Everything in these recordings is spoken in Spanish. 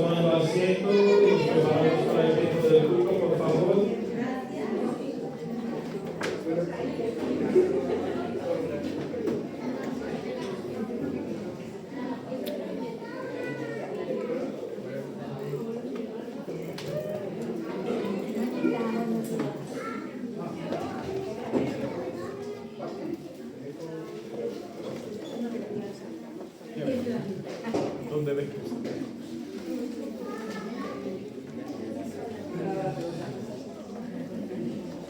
tomando asiento y nos preparamos para el tiempo del culto, por favor. ¿Dónde ves?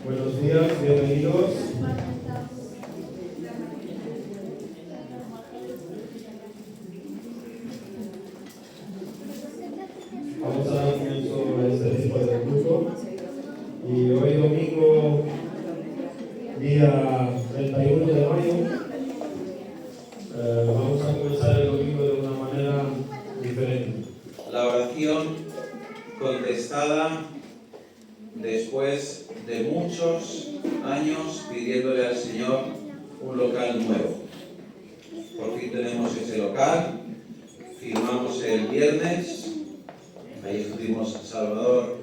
Buenos días, bienvenidos. Vamos a dar comienzo a este tiempo de culto. Y hoy domingo, día 31 de mayo, vamos a comenzar el domingo de una manera diferente. La oración contestada después de muchos años pidiéndole al Señor un local nuevo. Por fin tenemos ese local, firmamos el viernes, ahí estuvimos Salvador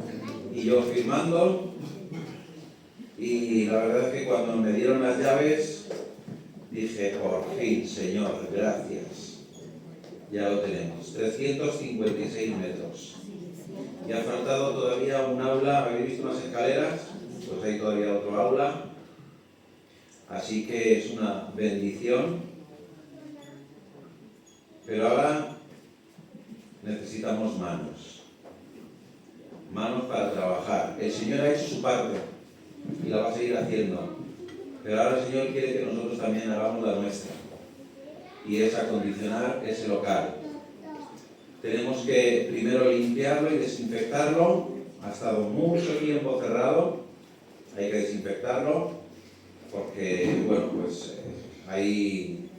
y yo firmando, y la verdad es que cuando me dieron las llaves dije, por fin, Señor, gracias, ya lo tenemos, 356 metros. Y ha faltado todavía un aula, ¿habéis visto unas escaleras? Pues hay todavía otro aula, así que es una bendición. Pero ahora necesitamos manos para trabajar. El Señor ha hecho su parte y la va a seguir haciendo, pero ahora el Señor quiere que nosotros también hagamos la nuestra, y es acondicionar ese local. Tenemos que primero limpiarlo y desinfectarlo. Ha estado mucho tiempo cerrado, hay que desinfectarlo porque, bueno, pues ahí,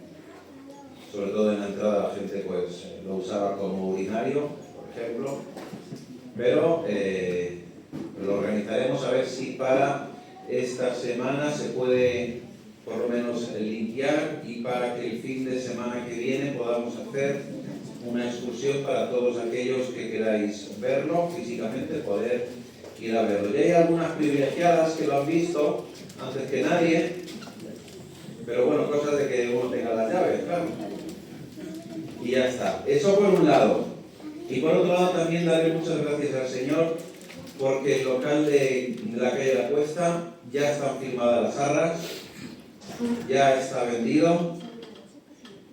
sobre todo en la entrada, la gente pues lo usaba como urinario, por ejemplo, pero lo organizaremos a ver si para esta semana se puede por lo menos limpiar, y para que el fin de semana que viene podamos hacer una excursión para todos aquellos que queráis verlo físicamente, poder ir a verlo. Ya hay algunas privilegiadas que lo han visto antes que nadie, pero bueno, cosas de que uno tenga las llaves, claro. Y ya está. Eso por un lado. Y por otro lado también darle muchas gracias al Señor porque el local de la calle La Cuesta ya están firmadas las arras, ya está vendido,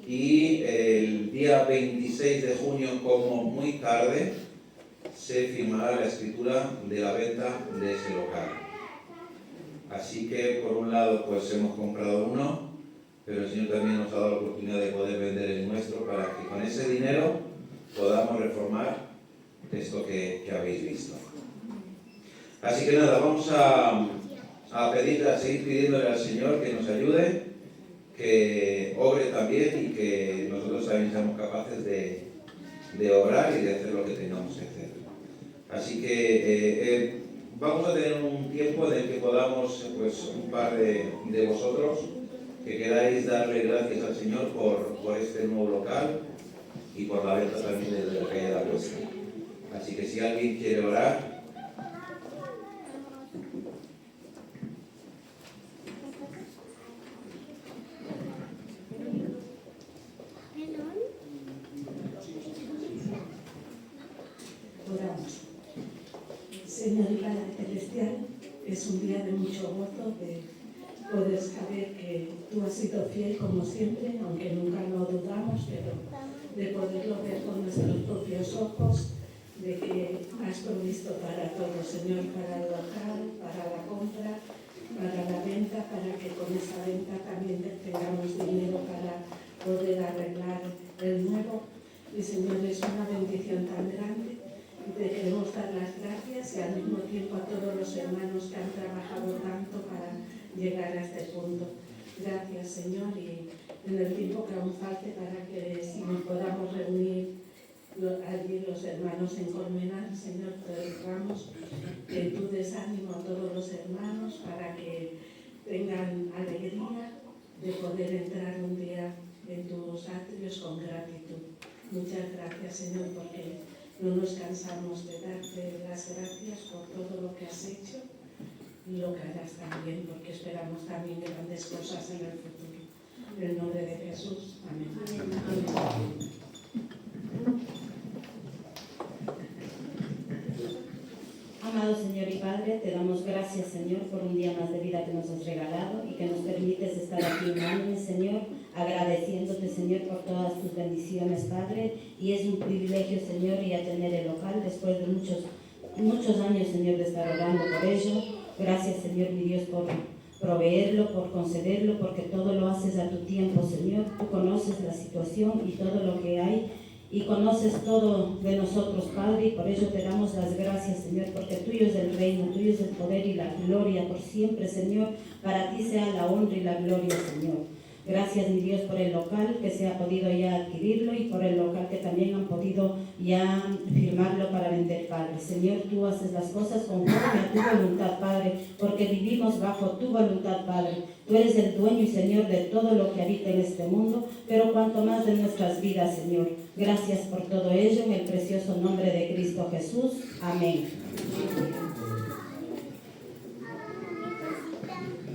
y el día 26 de junio, como muy tarde, se firmará la escritura de la venta de ese local. Así que por un lado pues hemos comprado uno, pero el Señor también nos ha dado la oportunidad de poder vender el nuestro para que con ese dinero podamos reformar esto que habéis visto. Así que nada, vamos a seguir pidiéndole al Señor que nos ayude, que obre también, y que nosotros también seamos capaces de obrar y de hacer lo que tengamos que hacer. Así que vamos a tener un tiempo en el que podamos, pues un par de vosotros que queráis darle gracias al Señor por este nuevo local y por la venta también de la calle La Cuesta. Así que si alguien quiere orar. Oramos. Señor y Padre Celestial, es un día de mucho gozo, de poder saber que tú has sido fiel como siempre, aunque nunca lo dudamos, pero de poderlo ver con nuestros propios ojos, de que has provisto para todo, Señor, para el local, para la compra, para la venta, para que con esa venta también tengamos dinero para poder arreglar el nuevo. Y Señor, es una bendición tan grande. Te queremos dar las gracias y al mismo tiempo a todos los hermanos que han trabajado tanto para llegar a este punto. Gracias, Señor, y en el tiempo que aún falte para que si nos podamos reunir allí los hermanos en Colmenar, Señor, te rogamos que tú des ánimo a todos los hermanos para que tengan alegría de poder entrar un día en tus atrios con gratitud. Muchas gracias, Señor, porque No nos cansamos de darte las gracias por todo lo que has hecho y lo que harás también, porque esperamos también grandes cosas en el futuro. En el nombre de Jesús. Amén. Amén. Amado Señor y Padre, te damos gracias, Señor, por un día más de vida que nos has regalado y que nos permites estar aquí unánime, Señor, agradeciéndote, Señor, por todas tus bendiciones, Padre. Y es un privilegio, Señor, ya tener el local después de muchos años, Señor, de estar orando por ello. Gracias, Señor, mi Dios, por proveerlo, por concederlo, porque todo lo haces a tu tiempo, Señor. Tú conoces la situación y todo lo que hay y conoces todo de nosotros, Padre, y por ello te damos las gracias, Señor, porque tuyo es el reino, tuyo es el poder y la gloria por siempre, Señor. Para ti sea la honra y la gloria, Señor. Gracias, mi Dios, por el local que se ha podido ya adquirirlo y por el local que también han podido ya firmarlo para vender, Padre. Señor, tú haces las cosas conforme a tu voluntad, Padre, porque vivimos bajo tu voluntad, Padre. Tú eres el dueño y Señor de todo lo que habita en este mundo, pero cuanto más de nuestras vidas, Señor. Gracias por todo ello, en el precioso nombre de Cristo Jesús. Amén.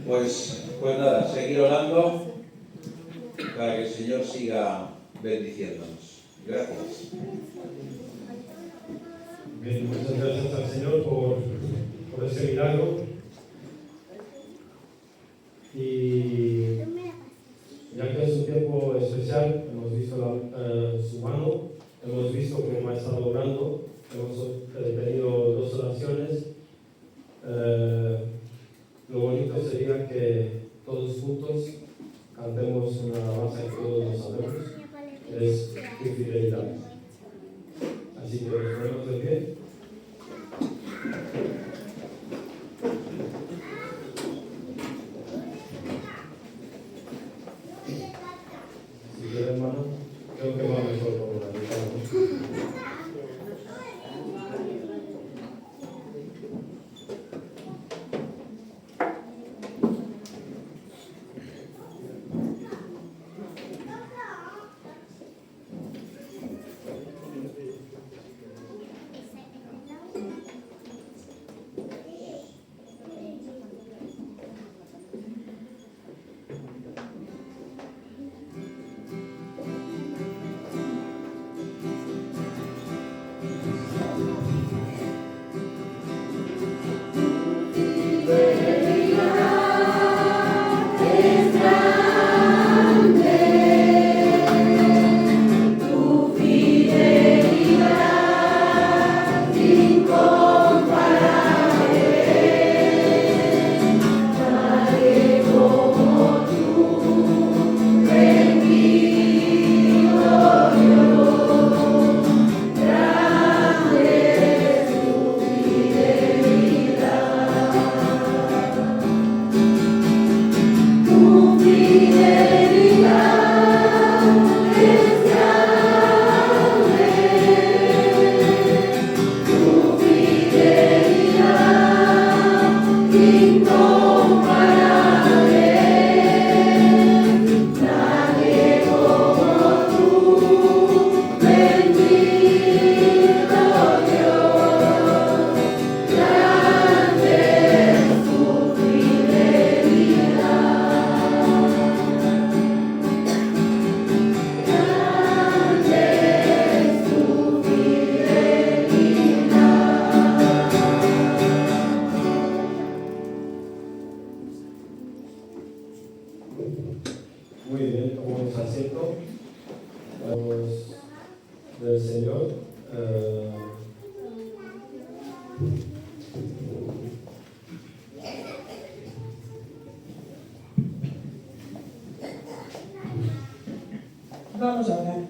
Pues nada, seguir orando para que el Señor siga bendiciéndonos. Gracias. Bien, muchas gracias al Señor por ese milagro. Y ya que es un tiempo especial, hemos visto su mano, hemos visto cómo ha estado orando, hemos tenido 2 oraciones. Lo bonito sería que todos juntos cantemos una alabanza que todos lo sabemos, es tu fidelidad. Así que nos ponemos de pie. Si quiere, hermano, creo que va mejor por la mitad. Muy bien, tomamos asiento. Vamos del Señor. Vamos a orar.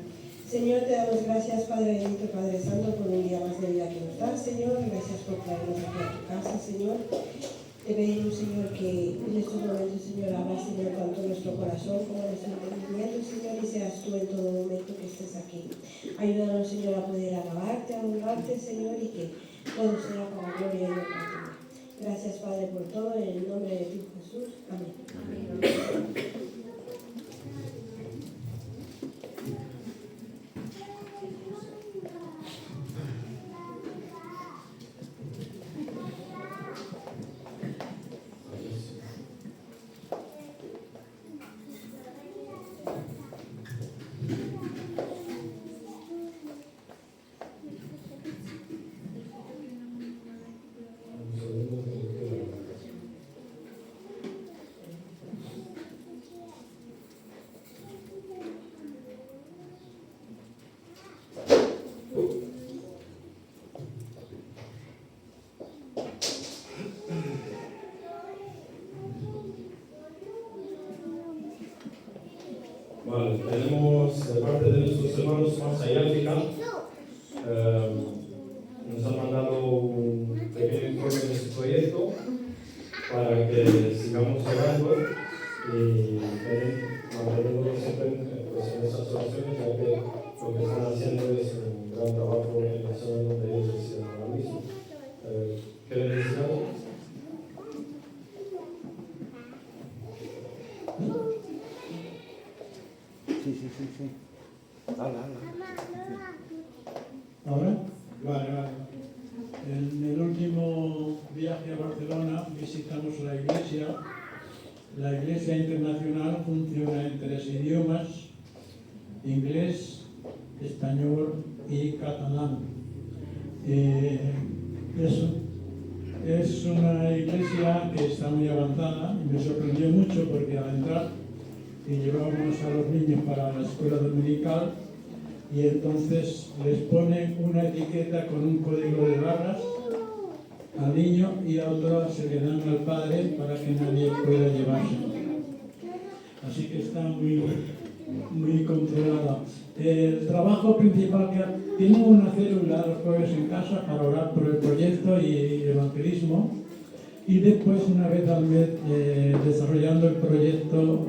Señor, te damos gracias, Padre bendito, Padre Santo, por un día más de vida que nos das, Señor. Gracias por traernos aquí a tu casa, Señor. Te pedimos, Señor, que en estos momentos, Señor, abras, Señor, tanto nuestro corazón como nuestro entendimiento, Señor, y seas tú en todo momento que estés aquí. Ayúdanos, Señor, a poder alabarte, a honrarte, Señor, y que todo sea para gloria y honra tuya. Gracias, Padre, por todo, en el nombre de ti, Jesús. Amén. Amén. Vale, tenemos de parte de nuestros hermanos Marza y África, nos han mandado un pequeño informe de su proyecto para que sigamos orando y manteniéndonos siempre pues, en esas oraciones, ya que lo que están haciendo es un gran trabajo en la zona donde ellos residen ahora mismo. ¿Quieren decir algo? Sí. Habla. ¿Ahora? Vale. En el último viaje a Barcelona visitamos la iglesia. La iglesia internacional funciona en 3 idiomas: inglés, español y catalán. Es una iglesia que está muy avanzada y me sorprendió mucho porque al entrar y llevábamos a los niños para la escuela dominical y entonces les ponen una etiqueta con un código de barras al niño y a otro se le dan al padre para que nadie pueda llevarse. Así que está muy controlada. El trabajo principal que tiene una célula los jueves en casa para orar por el proyecto y evangelismo, y después una vez al mes desarrollando el proyecto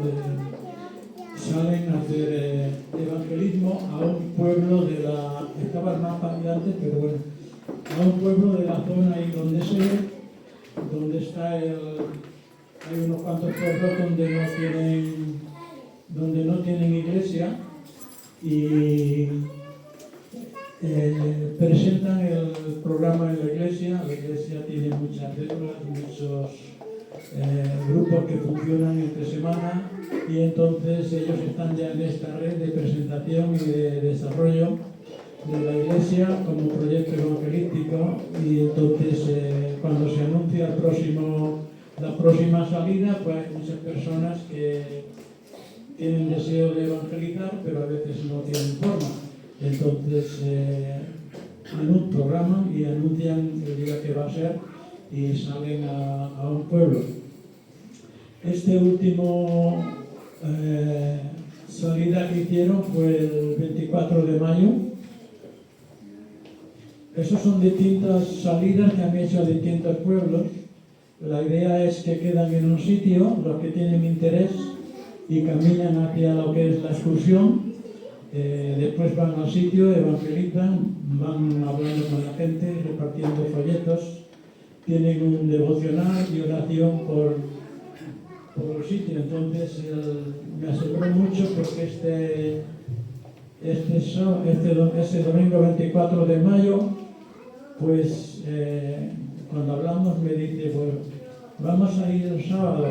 salen a hacer evangelismo a un pueblo de la... estaba el mapa de antes, pero bueno, a un pueblo de la zona ahí donde está hay unos cuantos pueblos donde no tienen iglesia y presentan el programa en la iglesia. La iglesia tiene muchas células, muchos grupos que funcionan entre semana y entonces ellos están ya en esta red de presentación y de desarrollo de la iglesia como proyecto evangelístico y entonces cuando se anuncia la próxima salida, pues hay muchas personas que tienen deseo de evangelizar pero a veces no tienen forma, entonces programan y anuncian el día que va a ser y salen a un pueblo. Este último salida que hicieron fue el 24 de mayo. Esas son distintas salidas que han hecho a distintos pueblos. La idea es que quedan en un sitio, los que tienen interés, y caminan hacia lo que es la excursión. Después van al sitio, evangelizan, van hablando con la gente, repartiendo folletos, tienen un devocional y oración por el sitio. Entonces me asombró mucho porque este domingo 24 de mayo, pues cuando hablamos me dice, pues vamos a ir el sábado.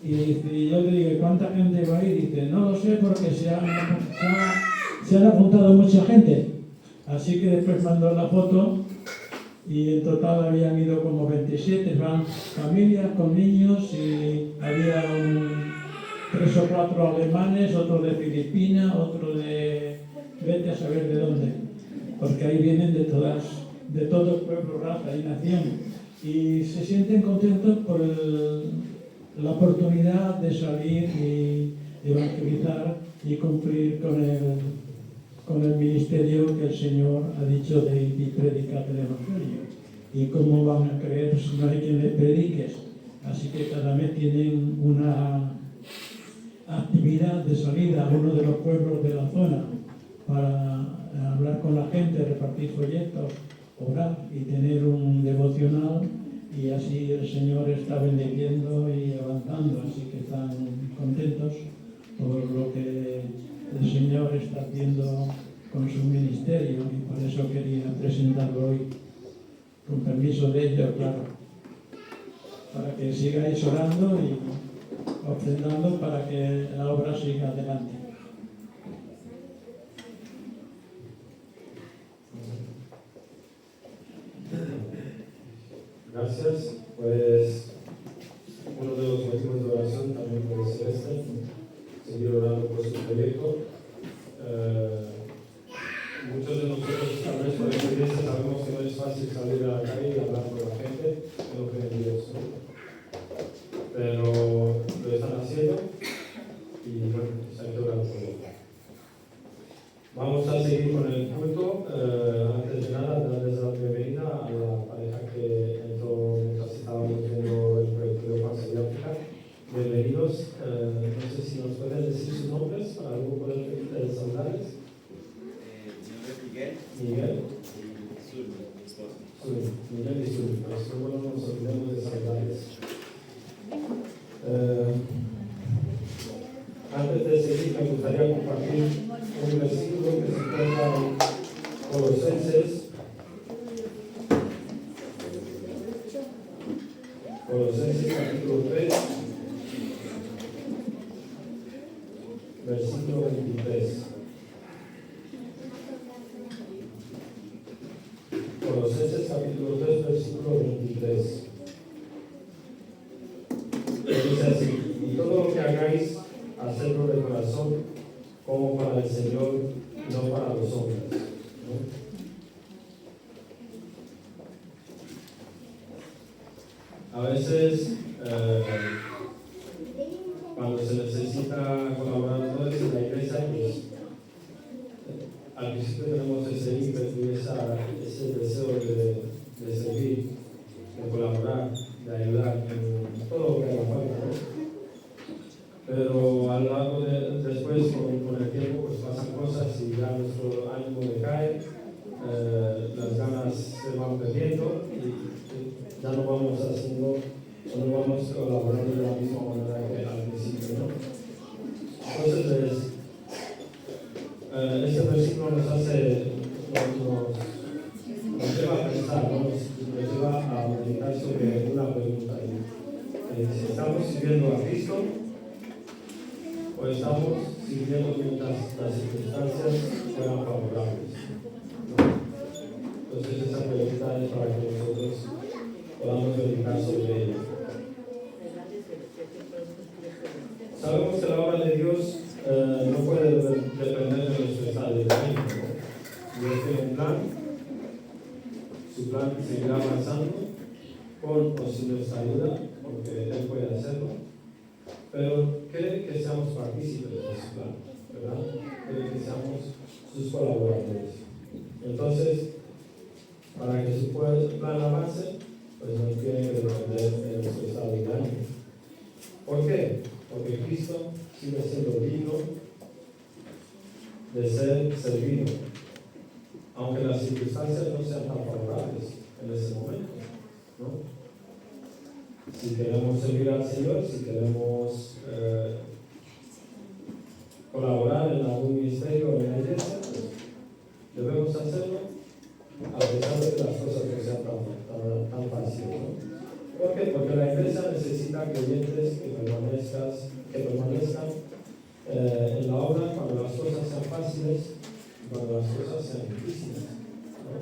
Y yo le digo, ¿cuánta gente va a ir? Y dice, no lo sé porque se han apuntado mucha gente. Así que después mandó la foto y en total habían ido como 27, van familias con niños y había 3 o 4 alemanes, otro de Filipinas, otro de vete a saber de dónde, porque ahí vienen de todo pueblo, raza y nación y se sienten contentos por la oportunidad de salir y evangelizar y cumplir con el ministerio que el Señor ha dicho de ir y predicar el Evangelio. ¿Y cómo van a creer si no hay quien les predique? Así que cada mes tienen una actividad de salida a uno de los pueblos de la zona para hablar con la gente, repartir folletos, orar y tener un devocional, y así el Señor está bendiciendo y avanzando, así que están contentos por lo que el Señor está haciendo con su ministerio y por eso quería presentarlo hoy, con permiso de ellos, claro, para que sigáis orando y ofrendando para que la obra siga adelante. Gracias. Pues uno de los motivos de oración también puede ser seguir orando por su proyecto. Muchos de nosotros, tal vez por experiencia, sabemos que no es fácil salir a la calle y hablar con la gente de lo que es Dios, ¿no? Pero lo están haciendo y bueno, pues hay que orar por ello. Miguel y Suri, pero si no nos olvidemos de saludarles. Antes de seguir, me gustaría compartir un versículo que se encuentra en Colosenses. Colosenses capítulo 3, versículo 23. Colosenses capítulo 3, versículo 23. Dice así: y todo lo que hagáis, hacedlo de corazón, como para el Señor, no para los hombres. ¿No? A veces, cuando se necesita colaboradores en la iglesia, pues al principio tenemos ese ímpetu y ese deseo de servir, de colaborar, de ayudar en todo lo que haga falta, ¿no? Pero a lo largo después, con el tiempo, pues pasan cosas y ya nuestro ánimo decae, las ganas se van perdiendo y ya no vamos haciendo, o no vamos colaborando de la misma manera que al principio, ¿no? Entonces, este versículo nos lleva a pensar, ¿no? nos lleva a meditar sobre una pregunta. Si estamos sirviendo a Cristo o estamos sirviendo mientras las circunstancias fueran favorables, ¿no? Entonces esa pregunta es para que nosotros podamos meditar sobre ella. Sabemos que la obra de Dios no puede depender de nuestro estado de ánimo, ¿no? Dios tiene un plan, su plan seguirá avanzando con o sin nuestra ayuda, porque Él puede hacerlo, pero quiere que seamos partícipes de su plan, ¿verdad? Quiere que seamos sus colaboradores. Entonces, para que su plan avance, pues no tiene que depender de nuestro estado de ánimo. ¿Por qué? Porque Cristo sigue siendo digno de ser servido, aunque las circunstancias no sean tan favorables en ese momento, ¿no? Si queremos servir al Señor, si queremos colaborar en algún ministerio o en la iglesia, pues debemos hacerlo a pesar de que las cosas no sean tan fáciles, ¿no? ¿Por qué? Porque la iglesia necesita creyentes que permanezcan en la obra cuando las cosas sean fáciles y cuando las cosas sean difíciles, ¿no?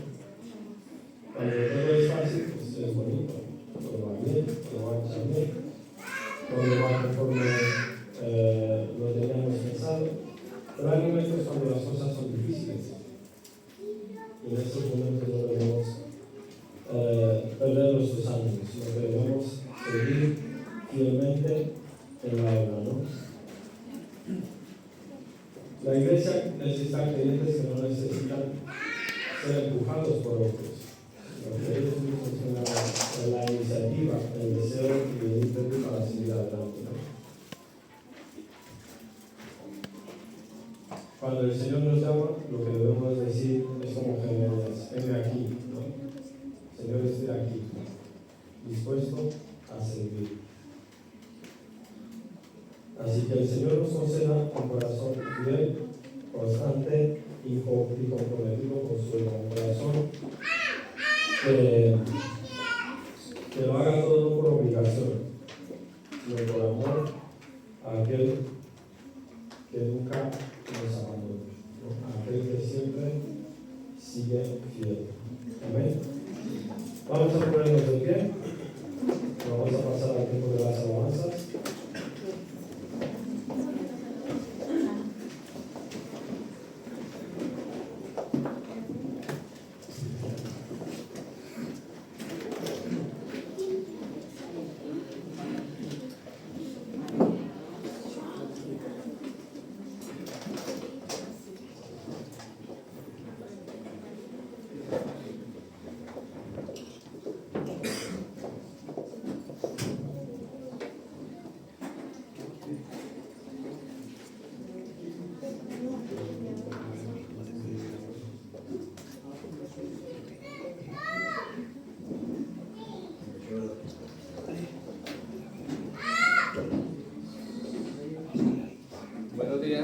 Cuando todo es fácil, pues es bonito, todo va bien, todo va a estar bien, todo va conforme lo teníamos pensado, pero hay momentos cuando las cosas son difíciles y en estos momentos no debemos perder nuestros ánimos, sino que debemos seguir fielmente en la obra, ¿no? La iglesia necesita creyentes que no necesitan ser empujados por otros, sino que ellos mismos tengan la iniciativa, el deseo y el ímpetu para seguir adelante, ¿no? Cuando el Señor nos llama, lo que debemos decir es como Jeremías: venme aquí, ¿no? Señor, estoy aquí, dispuesto a servir. Así que el Señor nos conceda un corazón fiel, constante y comprometido con su corazón, que lo haga todo no por obligación, sino por amor a aquel que nunca nos abandona, ¿no? A aquel que siempre sigue fiel. Amén. Vamos a ponernos de pie. Vamos a pasar al tiempo de las alabanzas.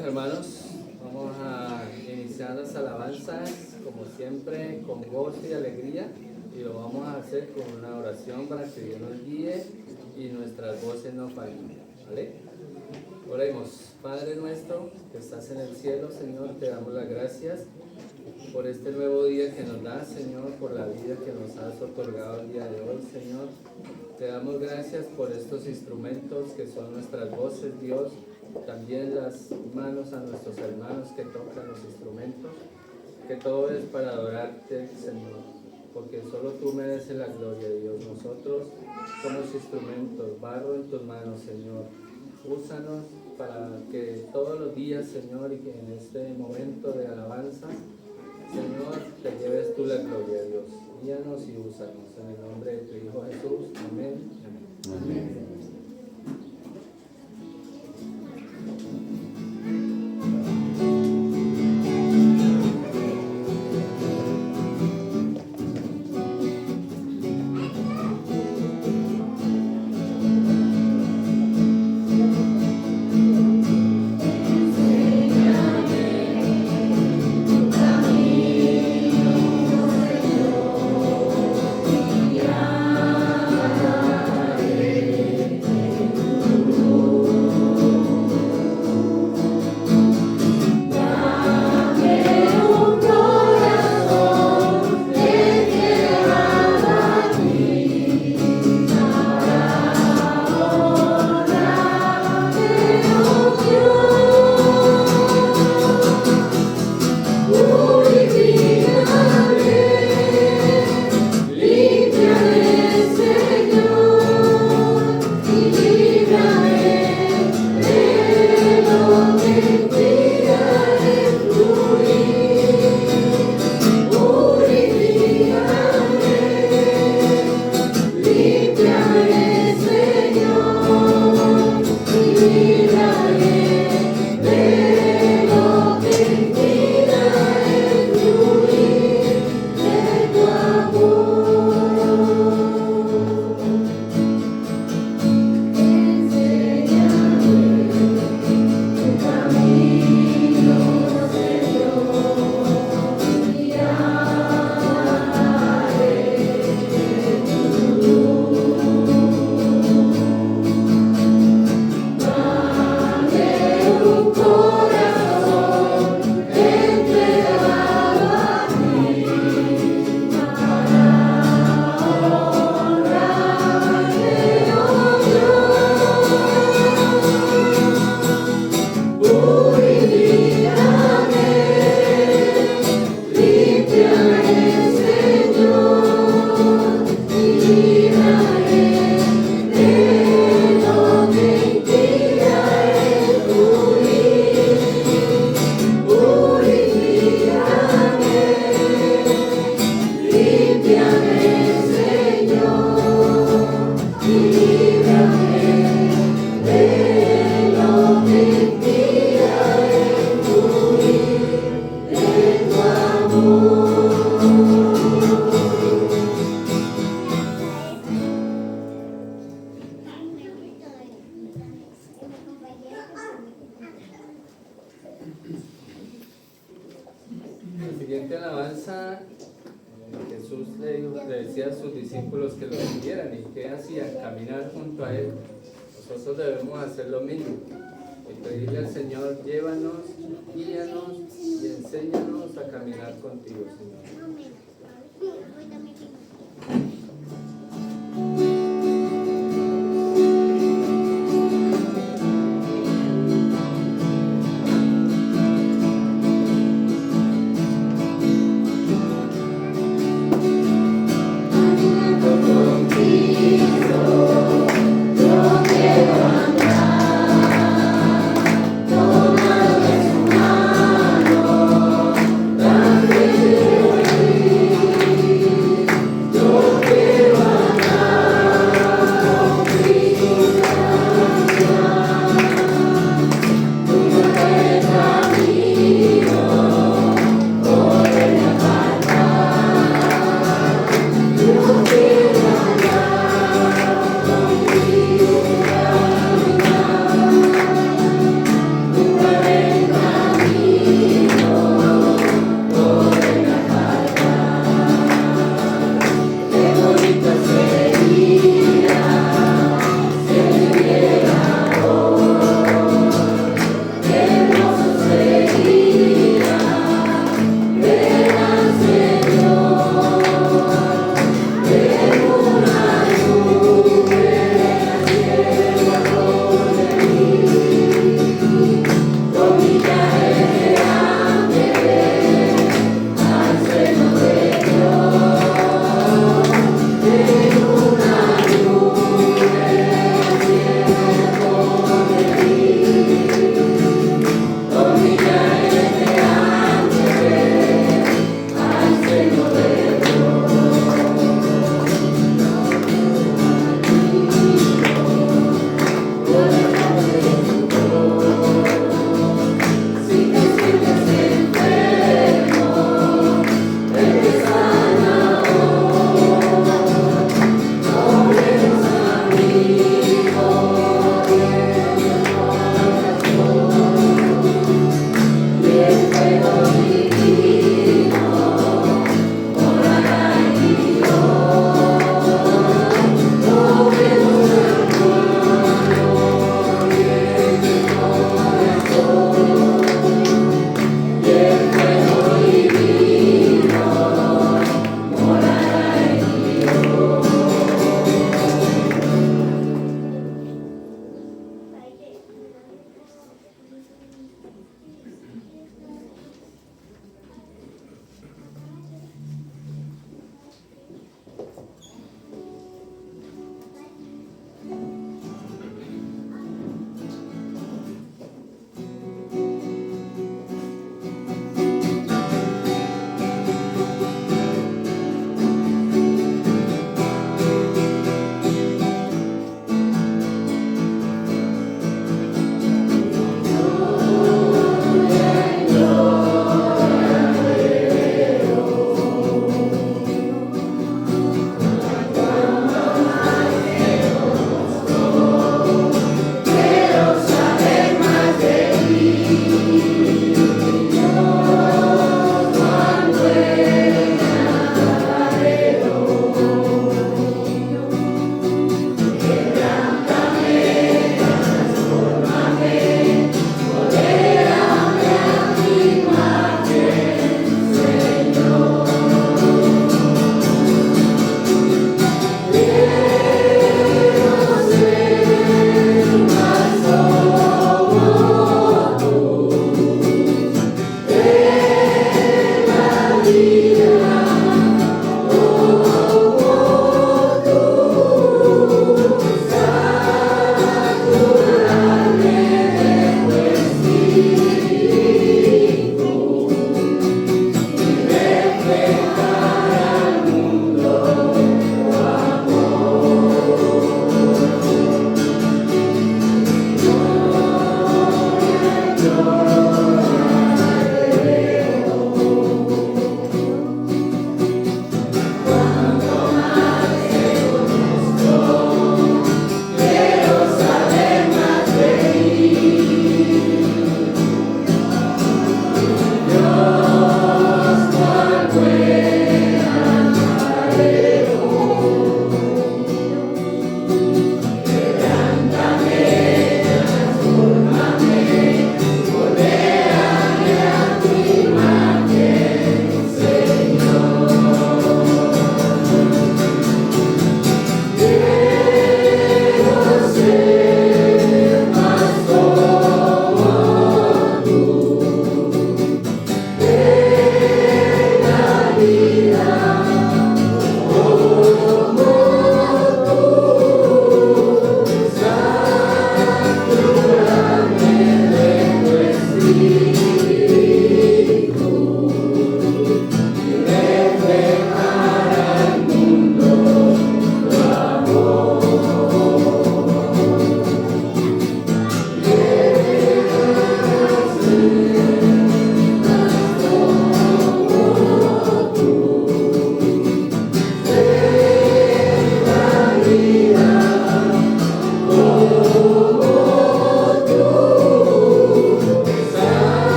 Bueno, hermanos, vamos a iniciar las alabanzas como siempre con gozo y alegría, y lo vamos a hacer con una oración para que Dios nos guíe y nuestras voces no fallen, ¿vale? Oremos. Padre nuestro que estás en el cielo, Señor, te damos las gracias por este nuevo día que nos das, Señor, por la vida que nos has otorgado el día de hoy, Señor. Te damos gracias por estos instrumentos que son nuestras voces, Dios. También las manos a nuestros hermanos que tocan los instrumentos, que todo es para adorarte, Señor, porque solo tú mereces la gloria de Dios. Nosotros somos instrumentos, barro en tus manos, Señor. Úsanos para que todos los días, Señor, y que en este momento de alabanza, Señor, te lleves tú la gloria, Dios. Guíanos y úsanos en el nombre de tu Hijo Jesús. Amén. Amén. La siguiente alabanza, Jesús le decía a sus discípulos que lo siguieran, y que hacían, caminar junto a Él. Nosotros debemos hacer lo mismo y pedirle al Señor: llévanos, guíanos y enséñanos a caminar contigo, Señor. Tomado de su mano, tan firme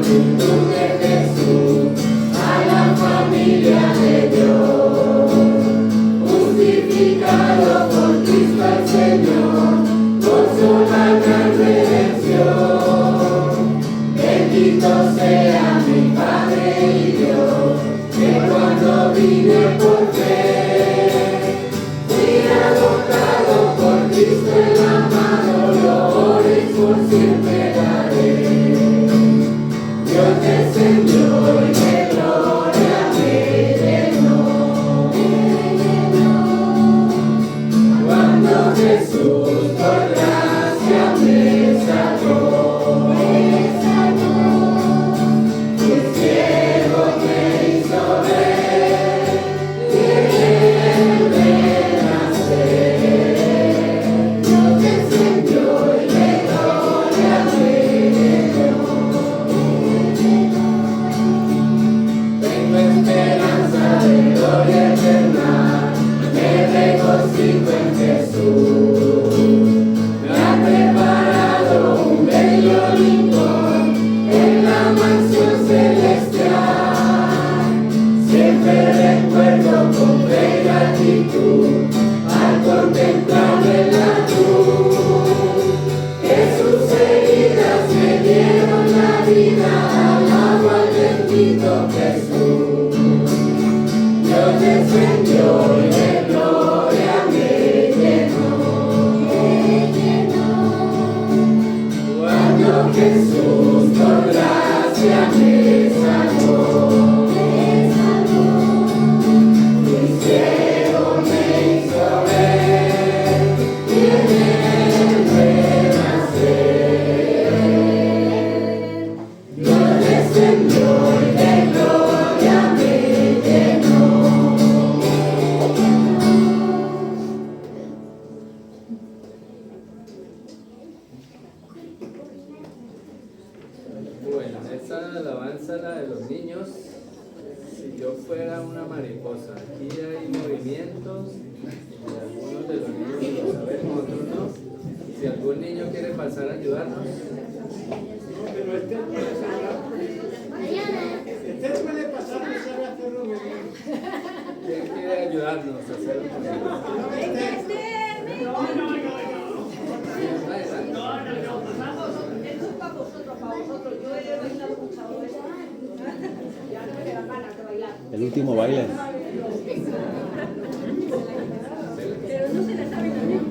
multitud de Jesús, a la familia de Dios, justificado por Cristo el Señor, por su gran redención. Bendito sea mi Padre y Dios, que cuando vine por fe, fui adoptado por Cristo el amado, gloria por siempre daré. Dios descendió y de gloria me llenó. Cuando Jesús por gracia me salvó, el ciego me hizo ver, tiene de nacer. Dios descendió y de gloria me llenó. Tengo esperanza de gloria eterna, me regocijo en Jesús. Me ha preparado un bello rincón en la mansión celestial. Siempre recuerdo con fe y gratitud al contemplarle la cruz, que sus heridas me dieron la vida, alabo al bendito Jesús. Dios descendió y de gloria me llenó. Cuando Jesús por gracia me salvó, mi ciego me hizo ver, tiene de nacer. Dios descendió y de gloria me llenó. Bueno, esa alabanza, la de los niños, si yo fuera una mariposa. Aquí hay movimientos, y algunos de los niños lo sabemos, otros no. Si algún niño quiere pasar a ayudarnos. Pero este puede pasar, no sabe hacerlo muy bien. ¿Quién quiere ayudarnos a hacer un poquito? Esto es para vosotros, para vosotros. Yo he bailado mucho esto. Ya no me da ganas de bailar. El último baile. Pero no se la sabe también.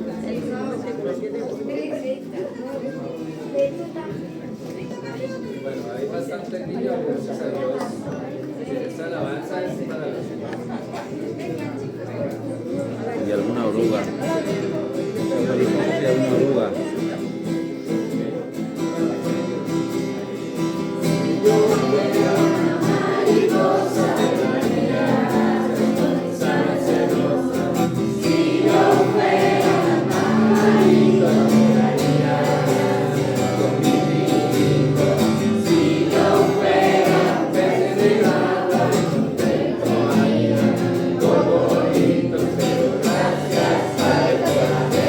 Bueno, hay bastantes niños, gracias a Dios. Esta alabanza es para los niños. Y alguna oruga. Y alguna oruga. Gracias al Padre.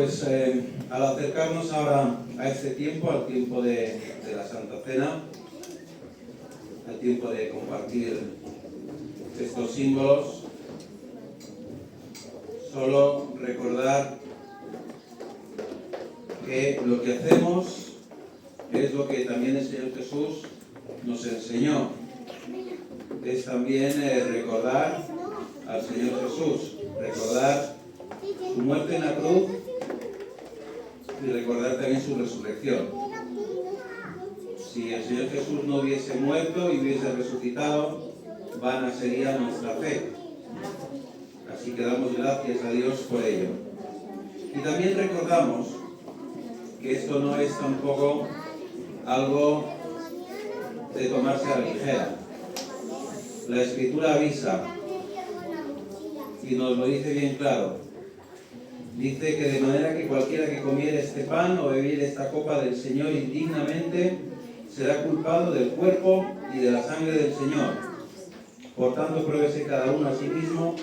Pues al acercarnos ahora a este tiempo, al tiempo de la Santa Cena, al tiempo de compartir estos símbolos, solo recordar que lo que hacemos es lo que también el Señor Jesús nos enseñó. Es también recordar al Señor Jesús, recordar su muerte en la cruz y recordar también su resurrección. Si el Señor Jesús no hubiese muerto y hubiese resucitado, vana sería nuestra fe. Así que damos gracias a Dios por ello. Y también recordamos que esto no es tampoco algo de tomarse a la ligera. La Escritura avisa y nos lo dice bien claro. Dice que de manera que cualquiera que comiera este pan o bebiera esta copa del Señor indignamente será culpado del cuerpo y de la sangre del Señor. Por tanto, pruébese cada uno a sí mismo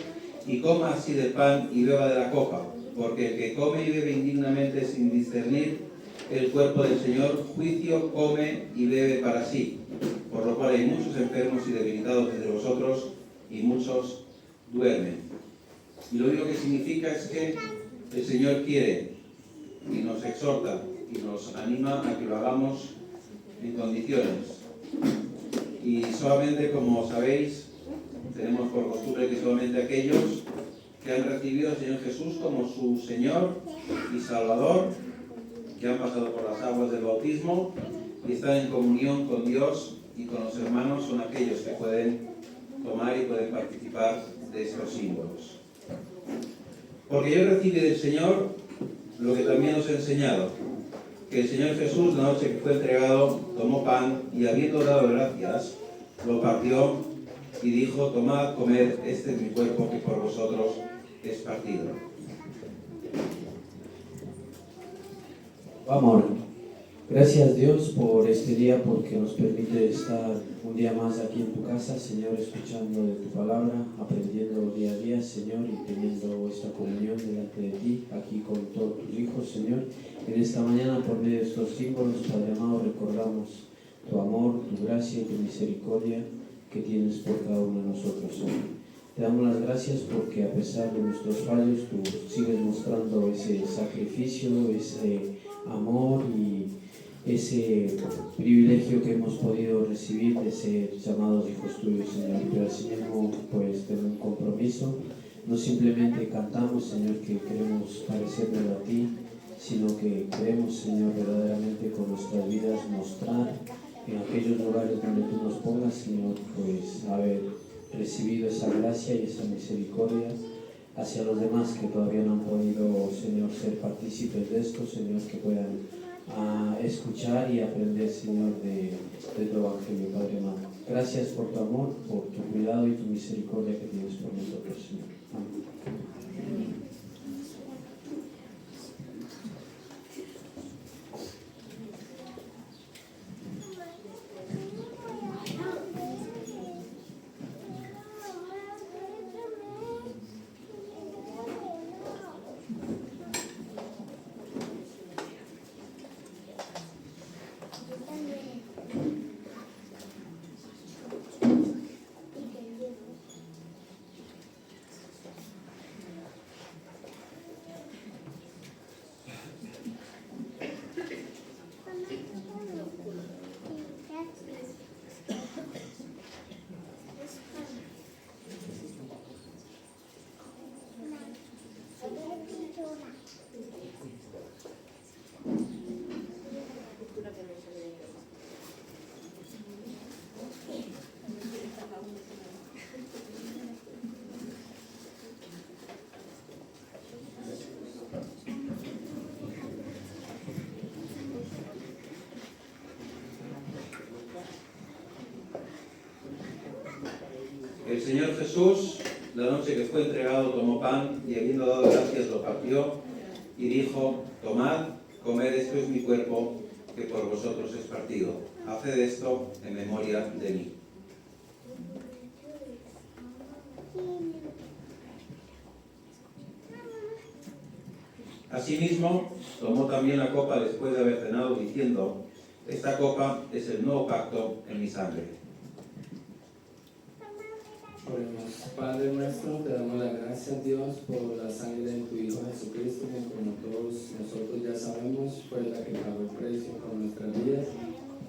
y coma así del pan y beba de la copa, porque el que come y bebe indignamente sin discernir el cuerpo del Señor, juicio come y bebe para sí, por lo cual hay muchos enfermos y debilitados entre vosotros y muchos duermen. Y lo único que significa es que el Señor quiere y nos exhorta y nos anima a que lo hagamos en condiciones. Y solamente, como sabéis, tenemos por costumbre que solamente aquellos que han recibido al Señor Jesús como su Señor y Salvador, que han pasado por las aguas del bautismo y están en comunión con Dios y con los hermanos, son aquellos que pueden tomar y pueden participar de estos símbolos. Porque yo recibí del Señor lo que también os he enseñado, que el Señor Jesús, la noche que fue entregado, tomó pan y habiendo dado gracias, lo partió y dijo: tomad, comed, este es mi cuerpo que por vosotros es partido. Amor, gracias Dios por este día, porque nos permite estar un día más aquí en tu casa, Señor, escuchando de tu palabra, aprendiendo día a día, Señor, y teniendo esta comunión delante de ti, aquí con todos tus hijos, Señor. En esta mañana, por medio de estos símbolos, Padre amado, recordamos tu amor, tu gracia y tu misericordia que tienes por cada uno de nosotros, Señor. Te damos las gracias porque a pesar de nuestros fallos, tú sigues mostrando ese sacrificio, ese amor y ese privilegio que hemos podido recibir de ser llamados hijos tuyos, Señor. Pero asimismo, pues tenemos un compromiso. No simplemente cantamos, Señor, que queremos parecernos a ti, sino que queremos, Señor, verdaderamente con nuestras vidas mostrar en aquellos lugares donde tú nos pongas, Señor, pues haber recibido esa gracia y esa misericordia hacia los demás que todavía no han podido, Señor, ser partícipes de esto, Señor, que puedan escuchar y aprender, Señor, de tu Evangelio, Padre amado. Gracias por tu amor, por tu cuidado y tu misericordia que tienes por nosotros, Señor. Amén. El Señor Jesús, la noche que fue entregado, tomó pan y habiendo dado gracias lo partió y dijo: tomad, comed, esto es mi cuerpo que por vosotros es partido. Haced esto en memoria de mí. Asimismo, tomó también la copa después de haber cenado, diciendo: esta copa es el nuevo pacto en mi sangre. Oremos. Padre nuestro, te damos las gracias, Dios, por la sangre de tu Hijo Jesucristo, que como todos nosotros ya sabemos, fue la que pagó el precio por nuestras vidas,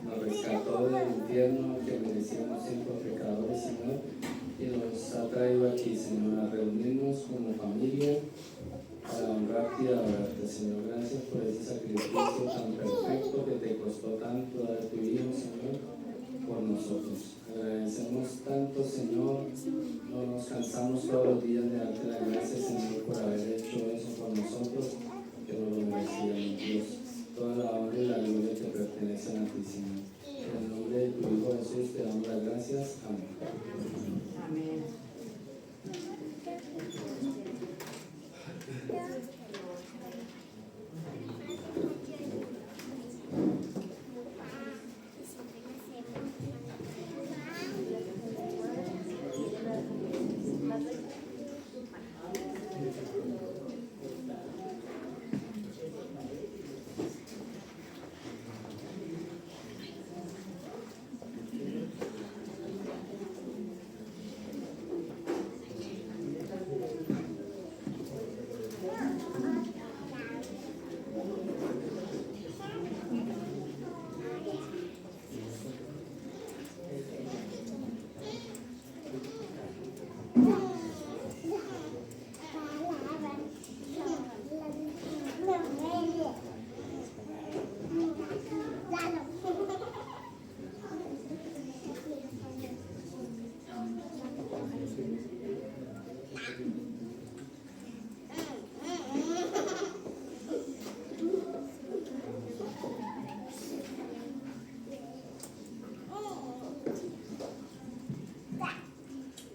nos rescató del infierno que merecíamos ser por pecadores, Señor, y nos ha traído aquí, Señor, a reunirnos como familia para honrarte y adorarte, Señor. Gracias por ese sacrificio tan perfecto que te costó tanto dar a tu Hijo, Señor, por nosotros. Agradecemos tanto, Señor, no nos cansamos todos los días de darte las gracias, Señor, por haber hecho eso por nosotros, que no lo merecíamos, Dios. Toda la honra y la gloria te pertenecen a ti, Señor. En el nombre de tu Hijo Jesús te damos las gracias. Amén. Amén.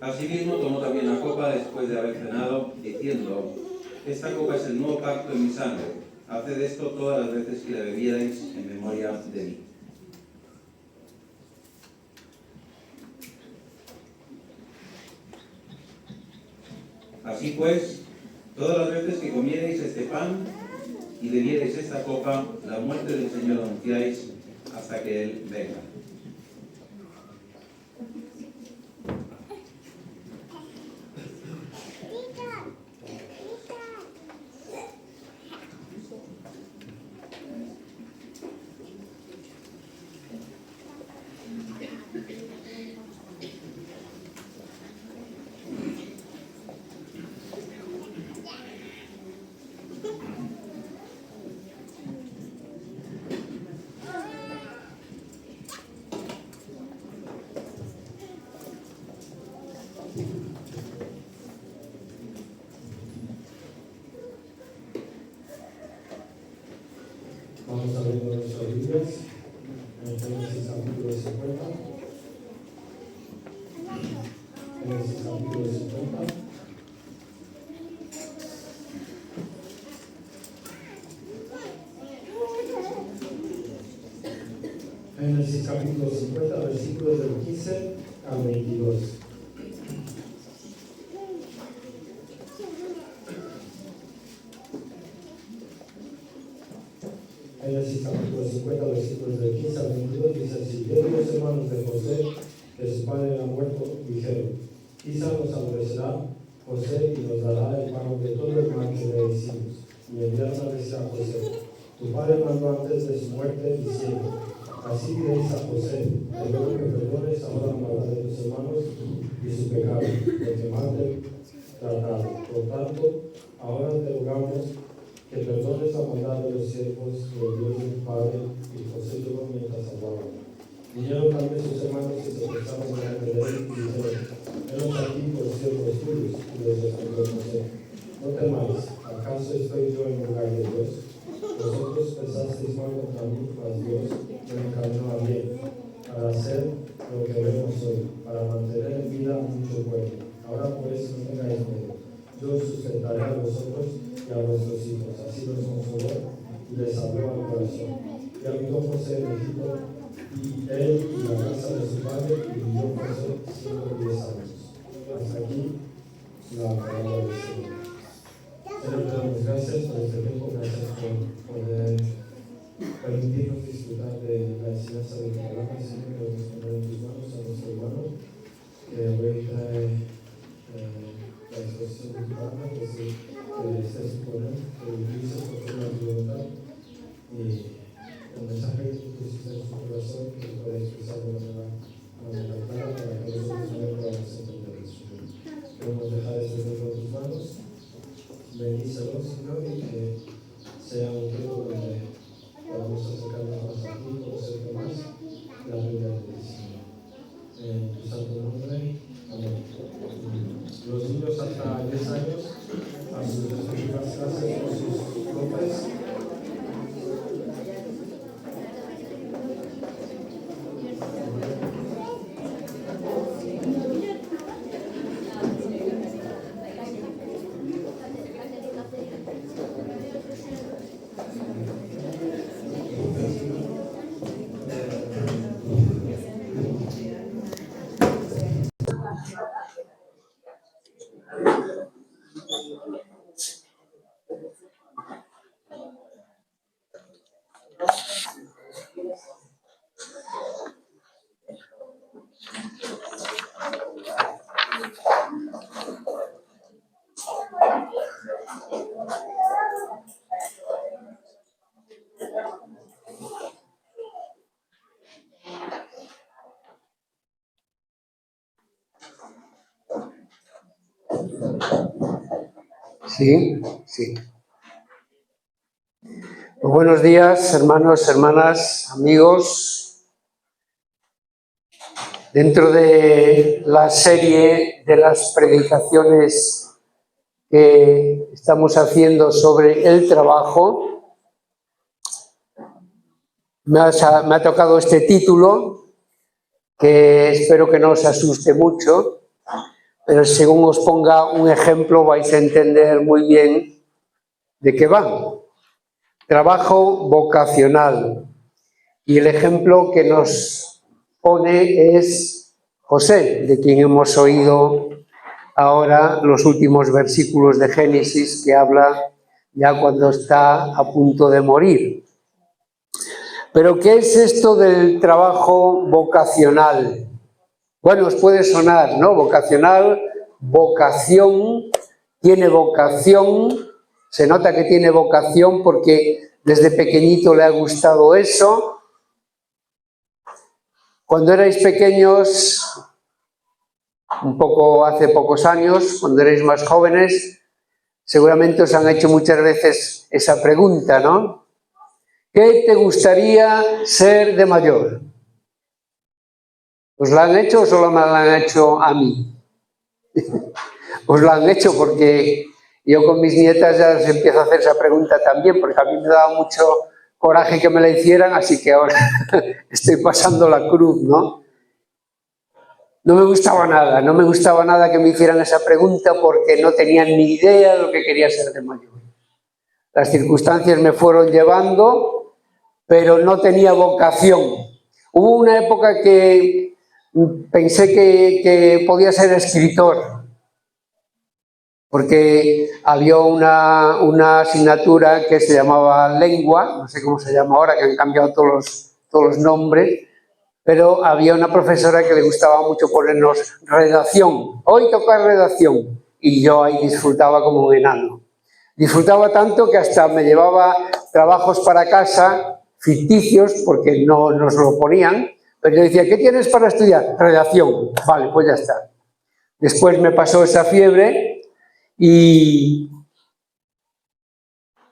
Asimismo, tomó también la copa después de haber cenado, diciendo: esta copa es el nuevo pacto en mi sangre. Haced esto todas las veces que la bebierais en memoria de mí. Así pues, todas las veces que comierais este pan y bebierais esta copa, la muerte del Señor anunciáis hasta que Él venga. Vamos abriendo nuestras Biblias en Génesis capítulo 50. Génesis capítulo 50. Génesis capítulo 50, versículos del 15 al 22. Génesis capítulo 50, versículos del 15 al 22, dice así: vieron los hermanos de José que su padre era muerto, dijeron: quizá nos aborrecerá José y nos dará el pago de todo el mal que le hicimos. Y enviaron a decir a José: tu padre mandó antes de su muerte, diciendo: así diréis a José, te ruego que perdones ahora la maldad de tus hermanos y su pecado, porque mal te trataron. Por tanto, ahora te rogamos que perdones la maldad de los siervos de Dios de tu padre. Y José lloró mientras hablaban. Vinieron también sus hermanos que se postraron delante de él y dijeron: venos aquí por siervos tuyos. Y les respondió José: no temáis, ¿acaso estoy yo en lugar de Dios? Vosotros pensasteis mal contra mí, mas Dios me encaminó a bien, para hacer lo que vemos hoy, para mantener en vida a mucho pueblo. Ahora pues no tengáis miedo, yo os sustentaré a vosotros y a vuestros hijos. Así los consoló y les habló al corazón. Y habitó José en Egipto, y él y la casa de su padre, y vivió José 110 años. Hasta aquí la palabra del Señor. Señor, te damos gracias por este tiempo, gracias por poder permitirnos disfrutar de la enseñanza de tu palabra, Señor, que nos poner en tus manos a nuestro hermano, que hoy trae la exposición de tu palabra, que estés con él, que lo utilices conforme a tu voluntad, y el mensaje que tú pusiste en su corazón, que se pueda expresar de manera clara para que nosotros también podamos entender eso. Queremos dejar este tiempo en tus manos. Bendícelo, Señor, y que sea un tiempo donde podamos acercarnos más a ti, conocerte más, la vida de ti, Señor. En tu santo nombre, amén. Los niños hasta 10 años, a sus respectivas clases con sus profes. Sí, sí. Pues buenos días, hermanos, hermanas, amigos. Dentro de la serie de las predicaciones que estamos haciendo sobre el trabajo, me ha tocado este título, que espero que no os asuste mucho, pero según os ponga un ejemplo vais a entender muy bien de qué va. Trabajo vocacional. Y el ejemplo que nos pone es José, de quien hemos oído ahora los últimos versículos de Génesis, que habla ya cuando está a punto de morir. Pero ¿qué es esto del trabajo vocacional? Bueno, os puede sonar, ¿no? Vocacional, vocación, tiene vocación, se nota que tiene vocación porque desde pequeñito le ha gustado eso. Cuando erais pequeños, hace pocos años, cuando erais más jóvenes, seguramente os han hecho muchas veces esa pregunta, ¿no? ¿Qué te gustaría ser de mayor? ¿Os la han hecho o solo me la han hecho a mí? Os la han hecho porque yo con mis nietas ya les empiezo a hacer esa pregunta también, porque a mí me daba mucho coraje que me la hicieran, así que ahora estoy pasando la cruz, ¿no? No me gustaba nada que me hicieran esa pregunta porque no tenían ni idea de lo que quería ser de mayor. Las circunstancias me fueron llevando, pero no tenía vocación. Hubo una época que pensé que podía ser escritor, porque había una asignatura que se llamaba lengua, no sé cómo se llama ahora, que han cambiado todos los nombres, pero había una profesora que le gustaba mucho ponernos redacción. Hoy toca redacción. Y yo ahí disfrutaba como un enano. Disfrutaba tanto que hasta me llevaba trabajos para casa, ficticios, porque no nos lo ponían, pero yo decía, ¿qué tienes para estudiar? Redacción. Vale, pues ya está. Después me pasó esa fiebre y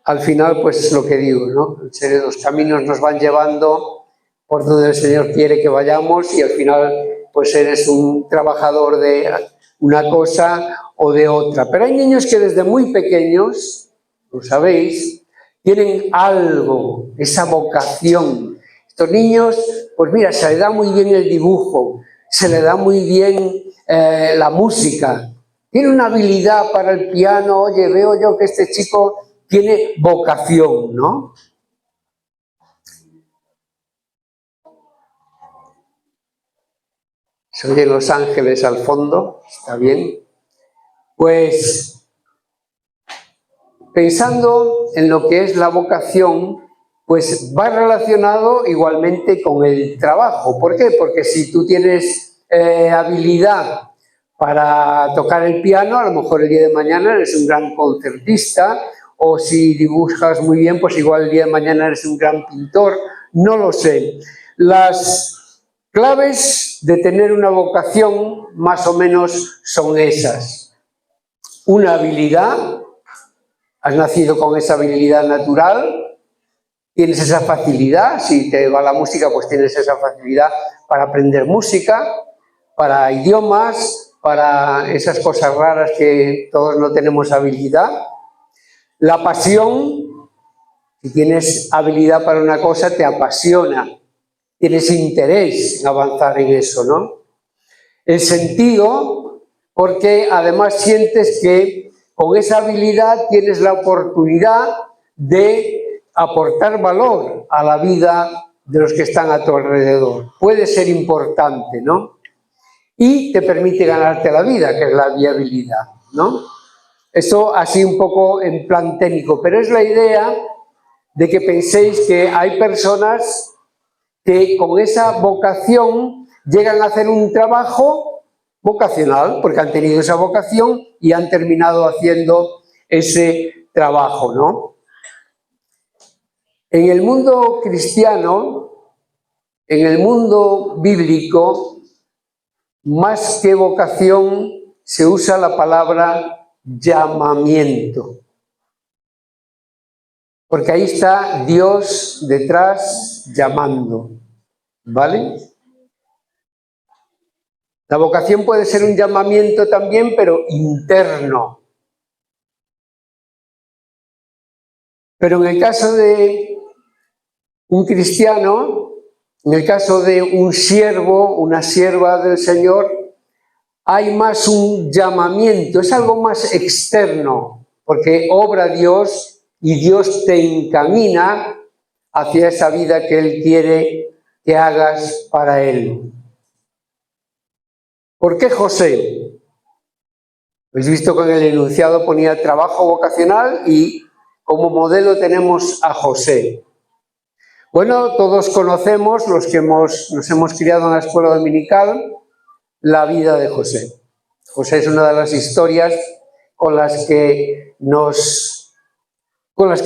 al final, pues lo que digo, ¿no? En serio, los caminos nos van llevando por donde el Señor quiere que vayamos y al final pues eres un trabajador de una cosa o de otra. Pero hay niños que desde muy pequeños, lo sabéis, tienen algo, esa vocación. Estos niños, pues mira, se les da muy bien el dibujo, se les da muy bien la música, tiene una habilidad para el piano. Oye, veo yo que este chico tiene vocación, ¿no? Se oyen Los Ángeles al fondo, está bien. Pues pensando en lo que es la vocación, pues va relacionado igualmente con el trabajo. ¿Por qué? Porque si tú tienes habilidad para tocar el piano, a lo mejor el día de mañana eres un gran concertista, o si dibujas muy bien, pues igual el día de mañana eres un gran pintor, no lo sé. Las claves de tener una vocación más o menos son esas. Una habilidad, has nacido con esa habilidad natural, tienes esa facilidad, si te va la música, pues tienes esa facilidad para aprender música, para idiomas, para esas cosas raras que todos no tenemos habilidad. La pasión, si tienes habilidad para una cosa, te apasiona, tienes interés en avanzar en eso, ¿no? El sentido, porque además sientes que con esa habilidad tienes la oportunidad de aportar valor a la vida de los que están a tu alrededor. Puede ser importante, ¿no? Y te permite ganarte la vida, que es la viabilidad, ¿no? Esto así un poco en plan técnico, pero es la idea de que penséis que hay personas que con esa vocación llegan a hacer un trabajo vocacional, porque han tenido esa vocación y han terminado haciendo ese trabajo, ¿no? En el mundo cristiano, en el mundo bíblico, más que vocación, se usa la palabra llamamiento. Porque ahí está Dios detrás llamando, ¿vale? La vocación puede ser un llamamiento también, pero interno. Pero en el caso de un cristiano, en el caso de un siervo, una sierva del Señor, hay más un llamamiento, es algo más externo, porque obra Dios y Dios te encamina hacia esa vida que Él quiere que hagas para Él. ¿Por qué José? Habéis visto que en el enunciado ponía trabajo vocacional y como modelo tenemos a José. Bueno, todos conocemos, los que nos hemos criado en la escuela dominical, la vida de José. José es una de las historias con las que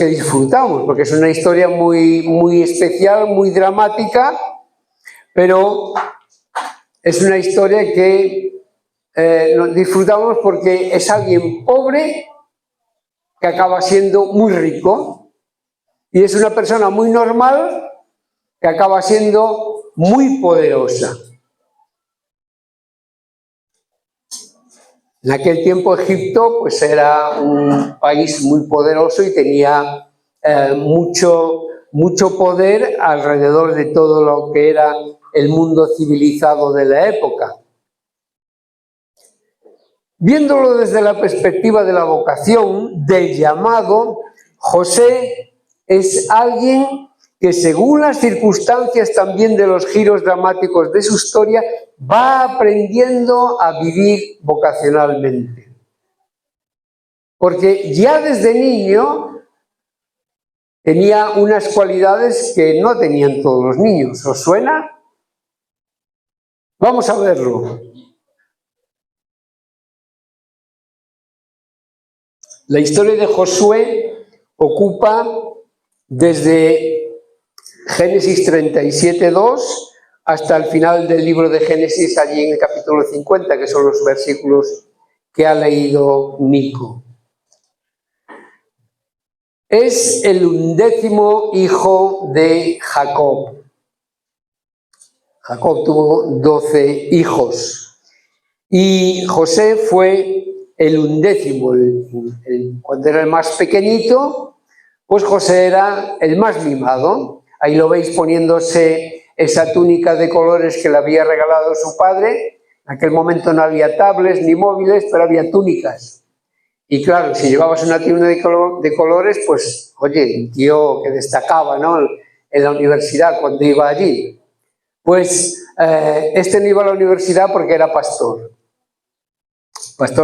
disfrutamos, porque es una historia muy especial, muy dramática, pero es una historia que disfrutamos porque es alguien pobre que acaba siendo muy rico, y es una persona muy normal que acaba siendo muy poderosa. En aquel tiempo Egipto pues era un país muy poderoso y tenía mucho poder alrededor de todo lo que era el mundo civilizado de la época. Viéndolo desde la perspectiva de la vocación, del llamado, José es alguien que según las circunstancias también de los giros dramáticos de su historia, va aprendiendo a vivir vocacionalmente. Porque ya desde niño tenía unas cualidades que no tenían todos los niños. ¿Os suena? Vamos a verlo. La historia de Josué ocupa desde Génesis 37:2 hasta el final del libro de Génesis, allí en el capítulo 50, que son los versículos que ha leído Nico. Es el 11º hijo de Jacob. Jacob tuvo 12 hijos y José fue el 11º. Cuando era el más pequeñito, pues José era el más mimado. Ahí lo veis poniéndose esa túnica de colores que le había regalado su padre. En aquel momento no había tablets ni móviles, pero había túnicas. Y claro, si llevabas una túnica de colores, pues, oye, un tío que destacaba, ¿no?, en la universidad cuando iba allí. Pues este no iba a la universidad porque era pastor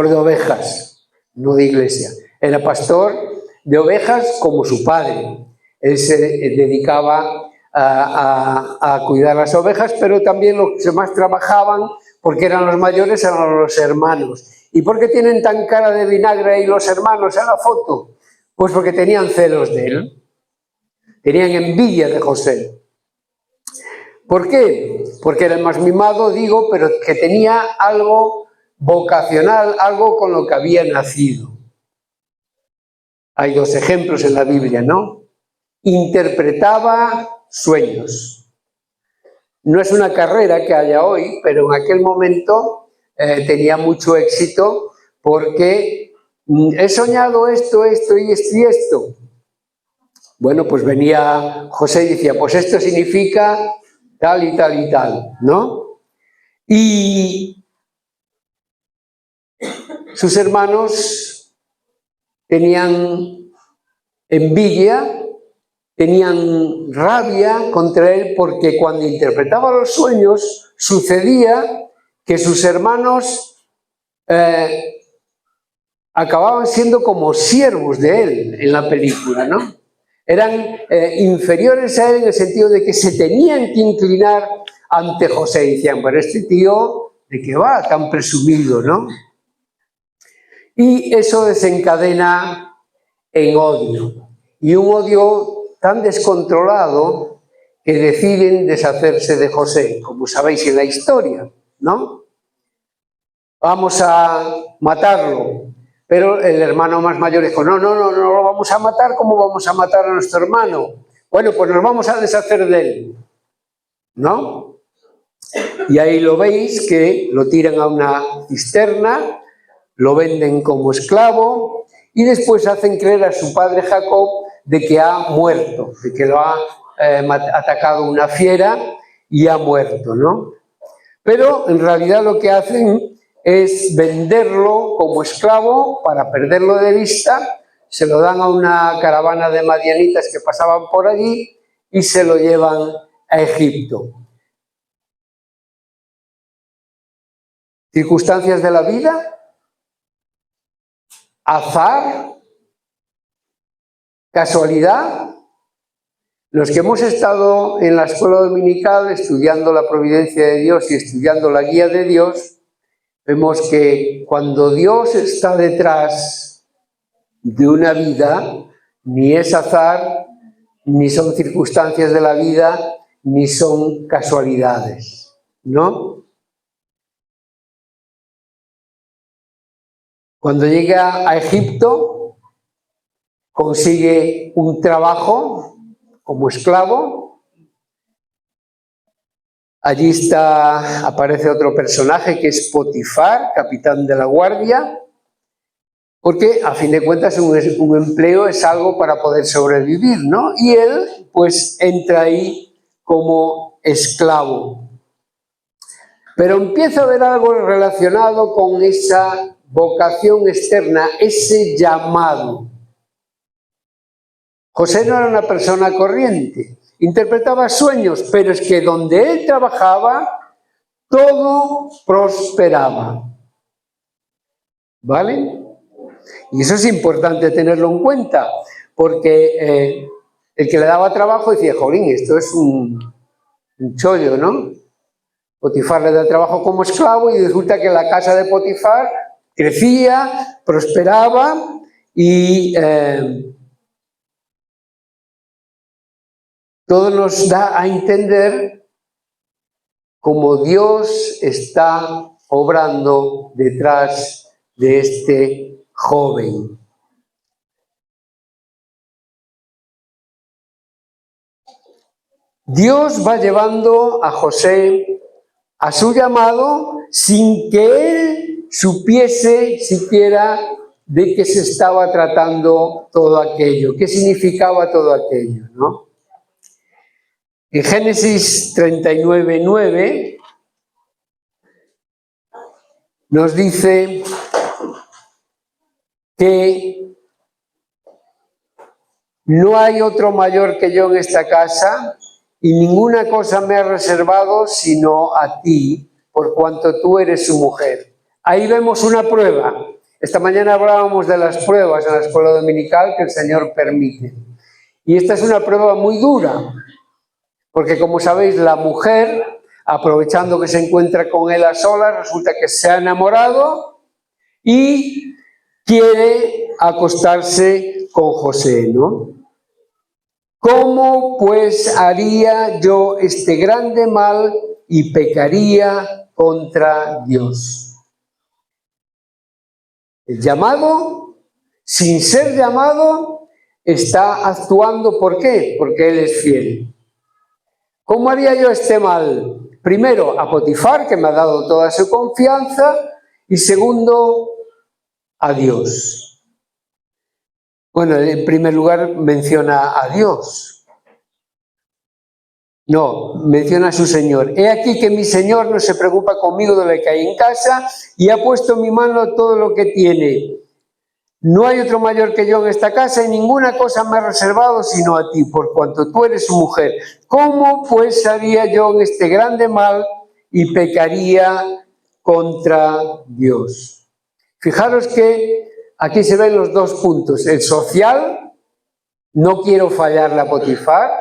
de ovejas, no de iglesia. Era pastor de ovejas como su padre. Él se dedicaba a cuidar las ovejas, pero también los que más trabajaban, porque eran los mayores, eran los hermanos. ¿Y por qué tienen tan cara de vinagre ahí los hermanos en la foto? Pues porque tenían celos de él, tenían envidia de José. ¿Por qué? Porque era el más mimado, digo, pero que tenía algo vocacional, algo con lo que había nacido. Hay dos ejemplos en la Biblia, ¿no? Interpretaba sueños. No es una carrera que haya hoy, pero en aquel momento tenía mucho éxito porque he soñado esto, esto y esto y esto. Bueno, pues venía José y decía, pues esto significa tal y tal y tal, ¿no? Y sus hermanos tenían envidia, tenían rabia contra él porque cuando interpretaba los sueños sucedía que sus hermanos acababan siendo como siervos de él en la película, ¿no? Eran inferiores a él en el sentido de que se tenían que inclinar ante José. Y decían, pero este tío, ¿de qué va? Tan presumido, ¿no? Y eso desencadena en odio. Y un odio tan descontrolado que deciden deshacerse de José, como sabéis en la historia, ¿no? Vamos a matarlo. Pero el hermano más mayor dijo, no lo vamos a matar, ¿cómo vamos a matar a nuestro hermano? Bueno, pues nos vamos a deshacer de él, ¿no? Y ahí lo veis, que lo tiran a una cisterna, lo venden como esclavo y después hacen creer a su padre Jacob de que ha muerto, de que lo ha atacado una fiera y ha muerto, ¿no? Pero en realidad lo que hacen es venderlo como esclavo para perderlo de vista, se lo dan a una caravana de madianitas que pasaban por allí y se lo llevan a Egipto. ¿Circunstancias de la vida? ¿Azar? ¿Casualidad? Los que hemos estado en la escuela dominical estudiando la providencia de Dios y estudiando la guía de Dios, vemos que cuando Dios está detrás de una vida, ni es azar, ni son circunstancias de la vida, ni son casualidades, ¿no? Cuando llega a Egipto, consigue un trabajo como esclavo. Allí aparece otro personaje que es Potifar, capitán de la guardia, porque a fin de cuentas un empleo es algo para poder sobrevivir, ¿no? Y él pues entra ahí como esclavo. Pero empieza a haber algo relacionado con esa vocación externa, ese llamado. José no era una persona corriente. Interpretaba sueños, pero es que donde él trabajaba, todo prosperaba. ¿Vale? Y eso es importante tenerlo en cuenta, porque el que le daba trabajo decía, jolín, esto es un chollo, ¿no? Potifar le da trabajo como esclavo y resulta que la casa de Potifar crecía, prosperaba y todo nos da a entender cómo Dios está obrando detrás de este joven. Dios va llevando a José a su llamado sin que él supiese siquiera de qué se estaba tratando todo aquello, qué significaba todo aquello, ¿no? En Génesis 39:9 nos dice que no hay otro mayor que yo en esta casa y ninguna cosa me ha reservado sino a ti, por cuanto tú eres su mujer. Ahí vemos una prueba. Esta mañana hablábamos de las pruebas en la escuela dominical que el Señor permite. Y esta es una prueba muy dura, porque como sabéis, la mujer, aprovechando que se encuentra con él a solas, resulta que se ha enamorado y quiere acostarse con José, ¿no? ¿Cómo pues haría yo este grande mal y pecaría contra Dios? El llamado, sin ser llamado, está actuando. ¿Por qué? Porque él es fiel. ¿Cómo haría yo este mal? Primero, a Potifar, que me ha dado toda su confianza, y segundo, a Dios. Bueno, en primer lugar menciona a Dios. No, menciona a su Señor. He aquí que mi Señor no se preocupa conmigo de lo que hay en casa y ha puesto mi mano a todo lo que tiene. No hay otro mayor que yo en esta casa y ninguna cosa me ha reservado sino a ti, por cuanto tú eres su mujer. ¿Cómo pues haría yo en este grande mal y pecaría contra Dios? Fijaros que aquí se ven los dos puntos. El social, no quiero fallarle a Potifar,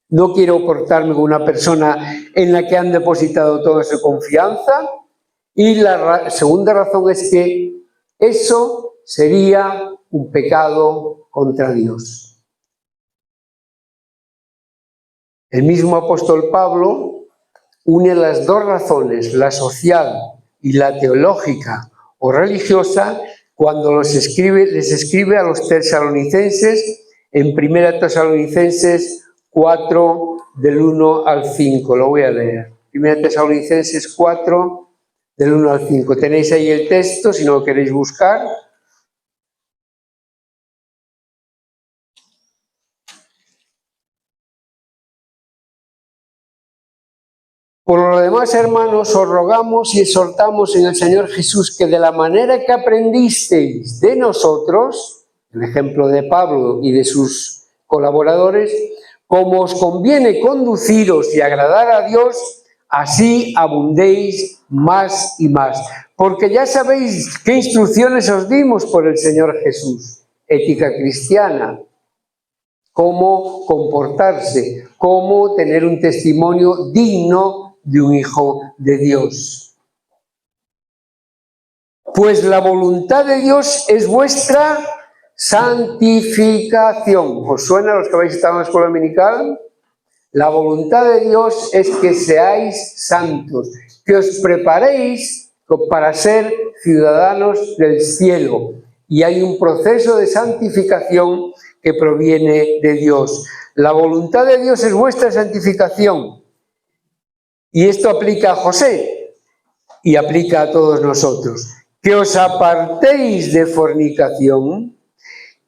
no quiero portarme con una persona en la que han depositado toda su confianza. Y la segunda razón es que eso sería un pecado contra Dios. El mismo apóstol Pablo une las dos razones, la social y la teológica o religiosa, cuando les escribe a los tesalonicenses en 1 Tesalonicenses 4, del 1 al 5. Lo voy a leer. 1 Tesalonicenses 4, del 1 al 5. Tenéis ahí el texto, si no lo queréis buscar. Por lo demás, hermanos, os rogamos y exhortamos en el Señor Jesús que de la manera que aprendisteis de nosotros, el ejemplo de Pablo y de sus colaboradores, como os conviene conduciros y agradar a Dios, así abundéis más y más. Porque ya sabéis qué instrucciones os dimos por el Señor Jesús. Ética cristiana, cómo comportarse, cómo tener un testimonio digno de un hijo de Dios. Pues la voluntad de Dios es vuestra santificación. ¿Os suena a los que habéis estado en la escuela dominical? La voluntad de Dios es que seáis santos, que os preparéis para ser ciudadanos del cielo. Y hay un proceso de santificación que proviene de Dios. La voluntad de Dios es vuestra santificación. Y esto aplica a José y aplica a todos nosotros. Que os apartéis de fornicación,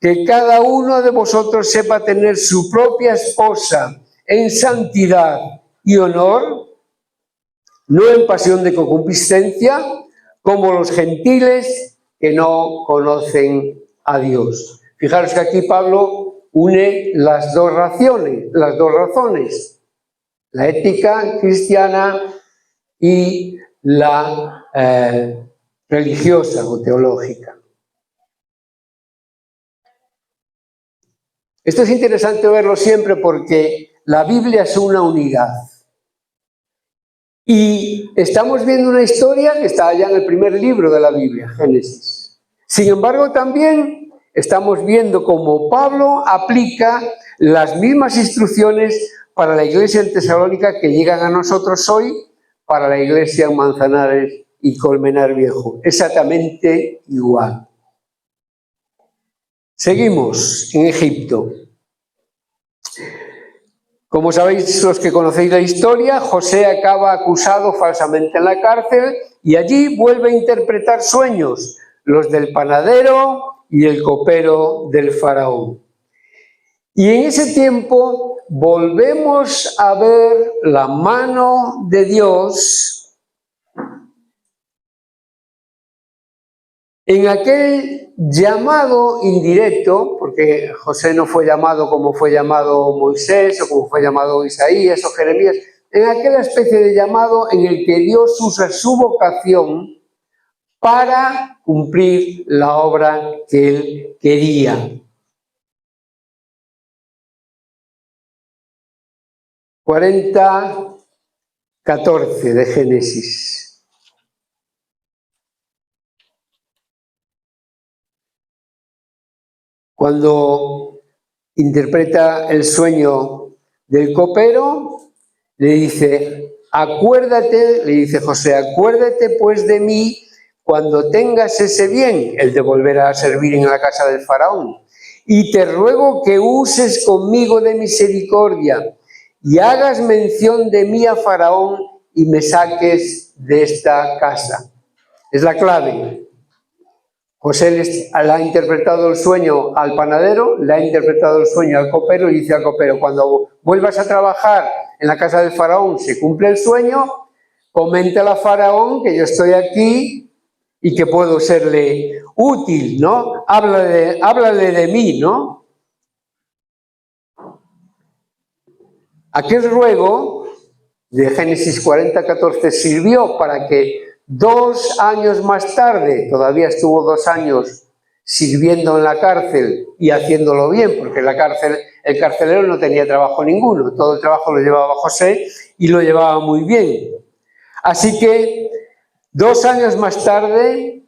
que cada uno de vosotros sepa tener su propia esposa en santidad y honor, no en pasión de concupiscencia, como los gentiles que no conocen a Dios. Fijaros que aquí Pablo une las dos razones. La ética cristiana y la religiosa o teológica. Esto es interesante verlo siempre porque la Biblia es una unidad. Y estamos viendo una historia que está allá en el primer libro de la Biblia, Génesis. Sin embargo, también estamos viendo cómo Pablo aplica las mismas instrucciones para la iglesia en Tesalónica que llegan a nosotros hoy, para la iglesia en Manzanares y Colmenar Viejo. Exactamente igual. Seguimos en Egipto. Como sabéis los que conocéis la historia, José acaba acusado falsamente en la cárcel y allí vuelve a interpretar sueños, los del panadero y el copero del faraón. Y en ese tiempo volvemos a ver la mano de Dios en aquel llamado indirecto, porque José no fue llamado como fue llamado Moisés o como fue llamado Isaías o Jeremías, en aquella especie de llamado en el que Dios usa su vocación para cumplir la obra que él quería. 40:14 de Génesis. Cuando interpreta el sueño del copero, le dice, acuérdate, le dice José, acuérdate pues de mí cuando tengas ese bien, el de volver a servir en la casa del faraón, y te ruego que uses conmigo de misericordia y hagas mención de mí a faraón y me saques de esta casa. Es la clave. José le ha interpretado el sueño al panadero, le ha interpretado el sueño al copero y dice al copero, cuando vuelvas a trabajar en la casa del faraón, se cumple el sueño, coméntale a faraón que yo estoy aquí y que puedo serle útil, ¿no? Háblale de mí, ¿no? Aquel ruego de Génesis 40:14 sirvió para que 2 años más tarde, todavía estuvo 2 años sirviendo en la cárcel y haciéndolo bien, porque en la cárcel el carcelero no tenía trabajo ninguno, todo el trabajo lo llevaba José y lo llevaba muy bien. Así que 2 años más tarde,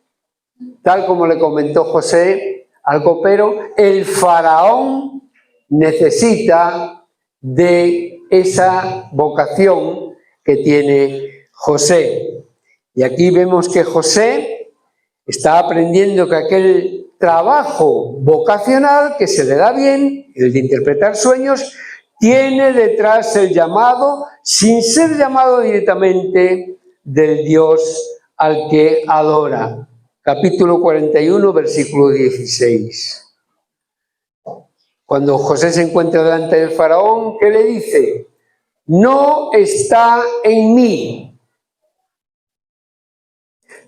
tal como le comentó José al copero, el faraón necesita de esa vocación que tiene José. Y aquí vemos que José está aprendiendo que aquel trabajo vocacional que se le da bien, el de interpretar sueños, tiene detrás el llamado, sin ser llamado directamente, del Dios al que adora. Capítulo 41, versículo 16. Cuando José se encuentra delante del faraón, ¿qué le dice? No está en mí.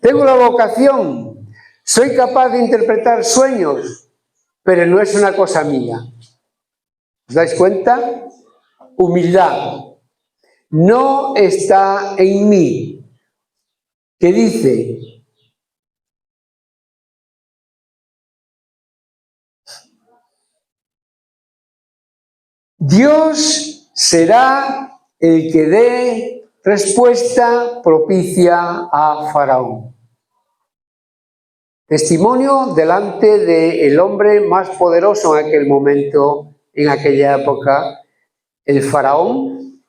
Tengo la vocación, soy capaz de interpretar sueños, pero no es una cosa mía. ¿Os dais cuenta? Humildad. No está en mí. ¿Qué dice? Dios será el que dé respuesta propicia a Faraón. Testimonio delante del hombre más poderoso en aquel momento, en aquella época, el Faraón,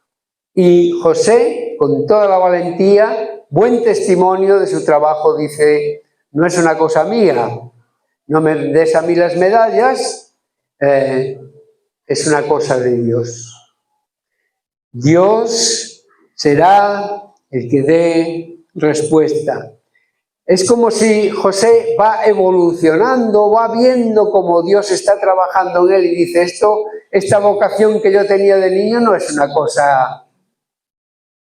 y José, con toda la valentía, buen testimonio de su trabajo, dice, no es una cosa mía, no me des a mí las medallas, es una cosa de Dios. Dios será el que dé respuesta. Es como si José va evolucionando, va viendo cómo Dios está trabajando en él y dice, esta vocación que yo tenía de niño no es una cosa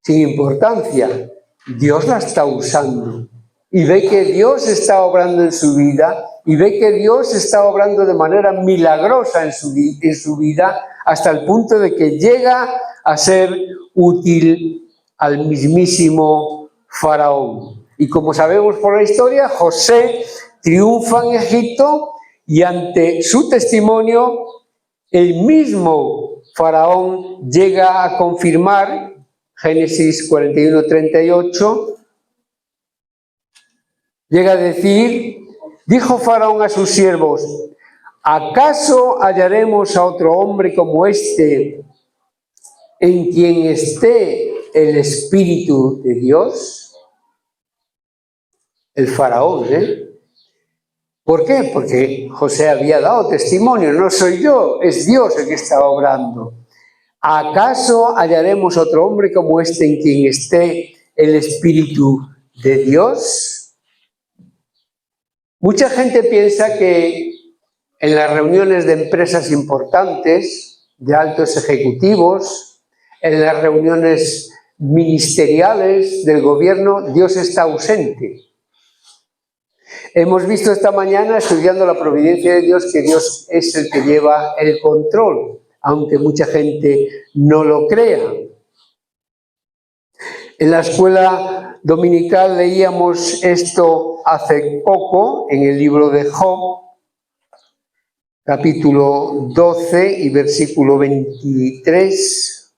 sin importancia. Dios la está usando y ve que Dios está obrando en su vida y ve que Dios está obrando de manera milagrosa en su vida hasta el punto de que llega a ser útil al mismísimo Faraón. Y como sabemos por la historia, José triunfa en Egipto y ante su testimonio el mismo Faraón llega a confirmar, Génesis 41:38, llega a decir, dijo Faraón a sus siervos, ¿acaso hallaremos a otro hombre como este en quien esté el Espíritu de Dios? El faraón, ¿Por qué? Porque José había dado testimonio, no soy yo, es Dios el que está obrando. ¿Acaso hallaremos otro hombre como este en quien esté el Espíritu de Dios? Mucha gente piensa que en las reuniones de empresas importantes, de altos ejecutivos, en las reuniones ministeriales del gobierno, Dios está ausente. Hemos visto esta mañana, estudiando la providencia de Dios, que Dios es el que lleva el control, aunque mucha gente no lo crea. En la escuela dominical leíamos esto hace poco en el libro de Job, capítulo 12 y versículo 23.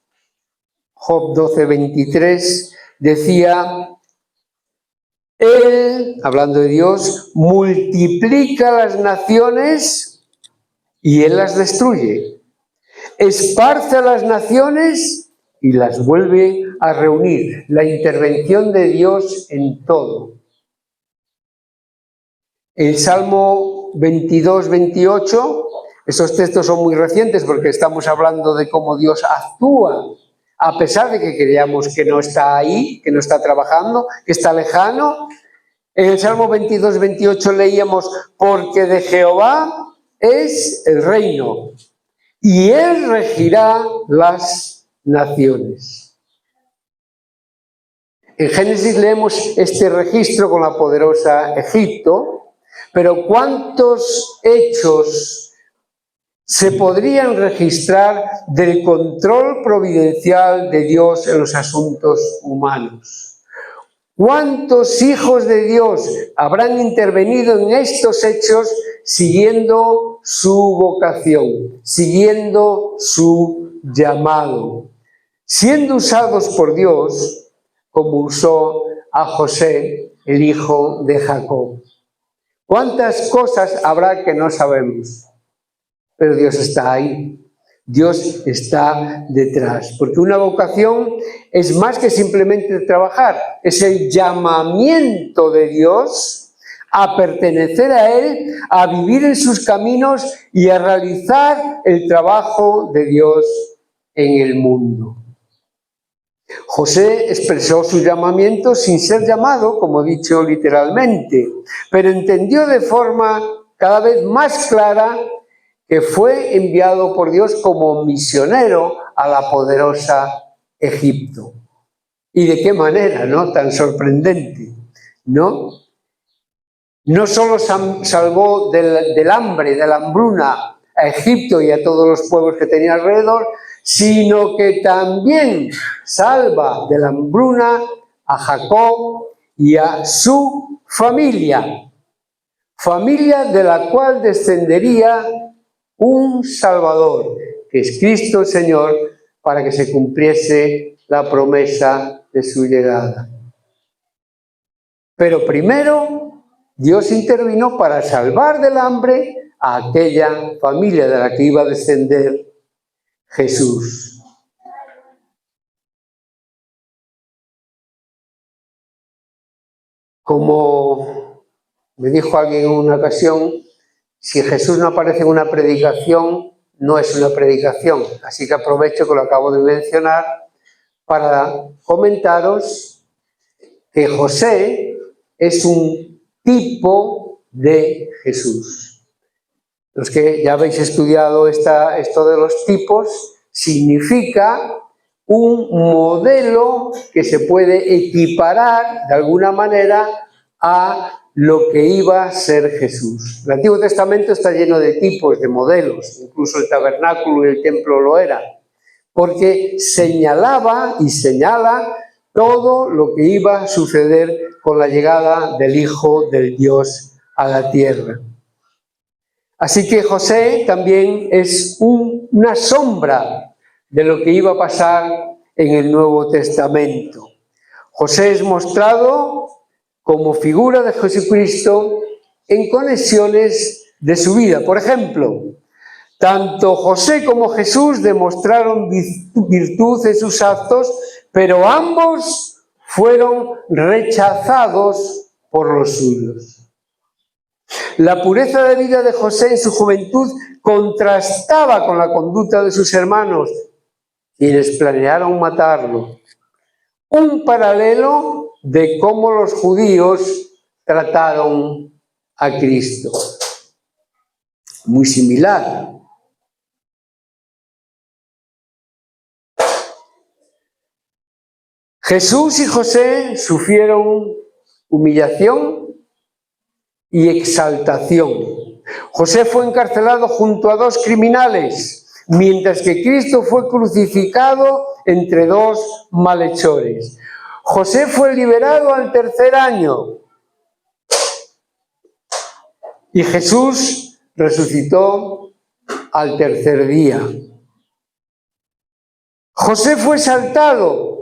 Job 12, 23 decía: Él, hablando de Dios, multiplica las naciones y Él las destruye. Esparce a las naciones y las vuelve a reunir. La intervención de Dios en todo. El Salmo 22, 28, esos textos son muy recientes porque estamos hablando de cómo Dios actúa, a pesar de que creamos que no está ahí, que no está trabajando, que está lejano. En el Salmo 22, 28 leíamos: porque de Jehová es el reino, y Él regirá las naciones. En Génesis leemos este registro con la poderosa Egipto, pero ¿cuántos hechos se podrían registrar del control providencial de Dios en los asuntos humanos? ¿Cuántos hijos de Dios habrán intervenido en estos hechos siguiendo su vocación, siguiendo su llamado, siendo usados por Dios como usó a José, el hijo de Jacob? ¿Cuántas cosas habrá que no sabemos? Pero Dios está ahí. Dios está detrás, porque una vocación es más que simplemente trabajar, es el llamamiento de Dios a pertenecer a Él, a vivir en sus caminos y a realizar el trabajo de Dios en el mundo. José expresó su llamamiento sin ser llamado, como he dicho literalmente, pero entendió de forma cada vez más clara que fue enviado por Dios como misionero a la poderosa Egipto. ¿Y de qué manera, no? Tan sorprendente, ¿no? No solo salvó del hambre, de la hambruna a Egipto y a todos los pueblos que tenía alrededor, sino que también salva de la hambruna a Jacob y a su familia, familia de la cual descendería un Salvador, que es Cristo el Señor, para que se cumpliese la promesa de su llegada. Pero primero, Dios intervino para salvar del hambre a aquella familia de la que iba a descender Jesús. Como me dijo alguien en una ocasión, si Jesús no aparece en una predicación, no es una predicación. Así que aprovecho que lo acabo de mencionar para comentaros que José es un tipo de Jesús. Los que ya habéis estudiado esto de los tipos, significa un modelo que se puede equiparar de alguna manera a lo que iba a ser Jesús. El Antiguo Testamento está lleno de tipos, de modelos, incluso el tabernáculo y el templo lo era, porque señalaba y señala todo lo que iba a suceder con la llegada del Hijo del Dios a la tierra. Así que José también es una sombra de lo que iba a pasar en el Nuevo Testamento. José es mostrado como figura de Jesucristo en conexiones de su vida. Por ejemplo, tanto José como Jesús demostraron virtud en sus actos, pero ambos fueron rechazados por los suyos. La pureza de vida de José en su juventud contrastaba con la conducta de sus hermanos, quienes planearon matarlo. Un paralelo de cómo los judíos trataron a Cristo. Muy similar. Jesús y José sufrieron humillación y exaltación. José fue encarcelado junto a dos criminales, mientras que Cristo fue crucificado entre dos malhechores. José fue liberado al tercer año y Jesús resucitó al tercer día. José fue saltado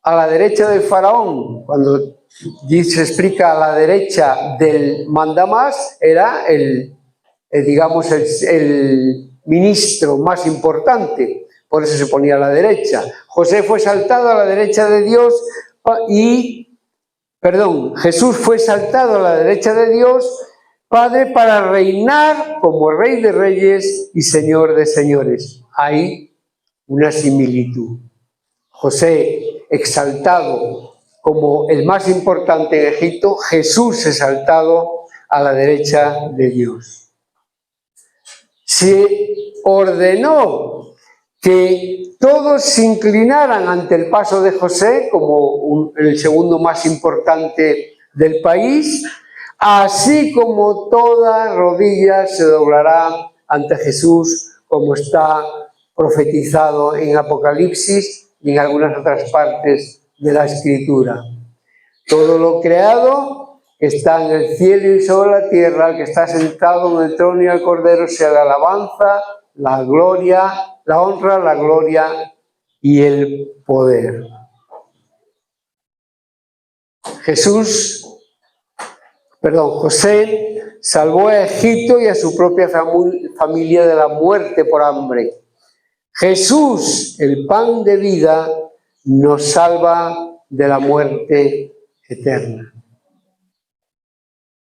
a la derecha del faraón. Cuando se explica a la derecha del mandamás, era el ministro más importante, por eso se ponía a la derecha. José fue saltado a la derecha de Dios Jesús fue saltado a la derecha de Dios Padre para reinar como Rey de Reyes y Señor de Señores. Hay una similitud. José exaltado como el más importante en Egipto, Jesús exaltado a la derecha de Dios. Se ordenó que todos se inclinaran ante el paso de José como el segundo más importante del país, así como toda rodilla se doblará ante Jesús, como está profetizado en Apocalipsis y en algunas otras partes de la Escritura. Todo lo creado que está en el cielo y sobre la tierra, el que está sentado en el trono y al Cordero, sea la alabanza, la gloria, la honra, la gloria y el poder. José salvó a Egipto y a su propia familia de la muerte por hambre. Jesús, el pan de vida, nos salva de la muerte eterna.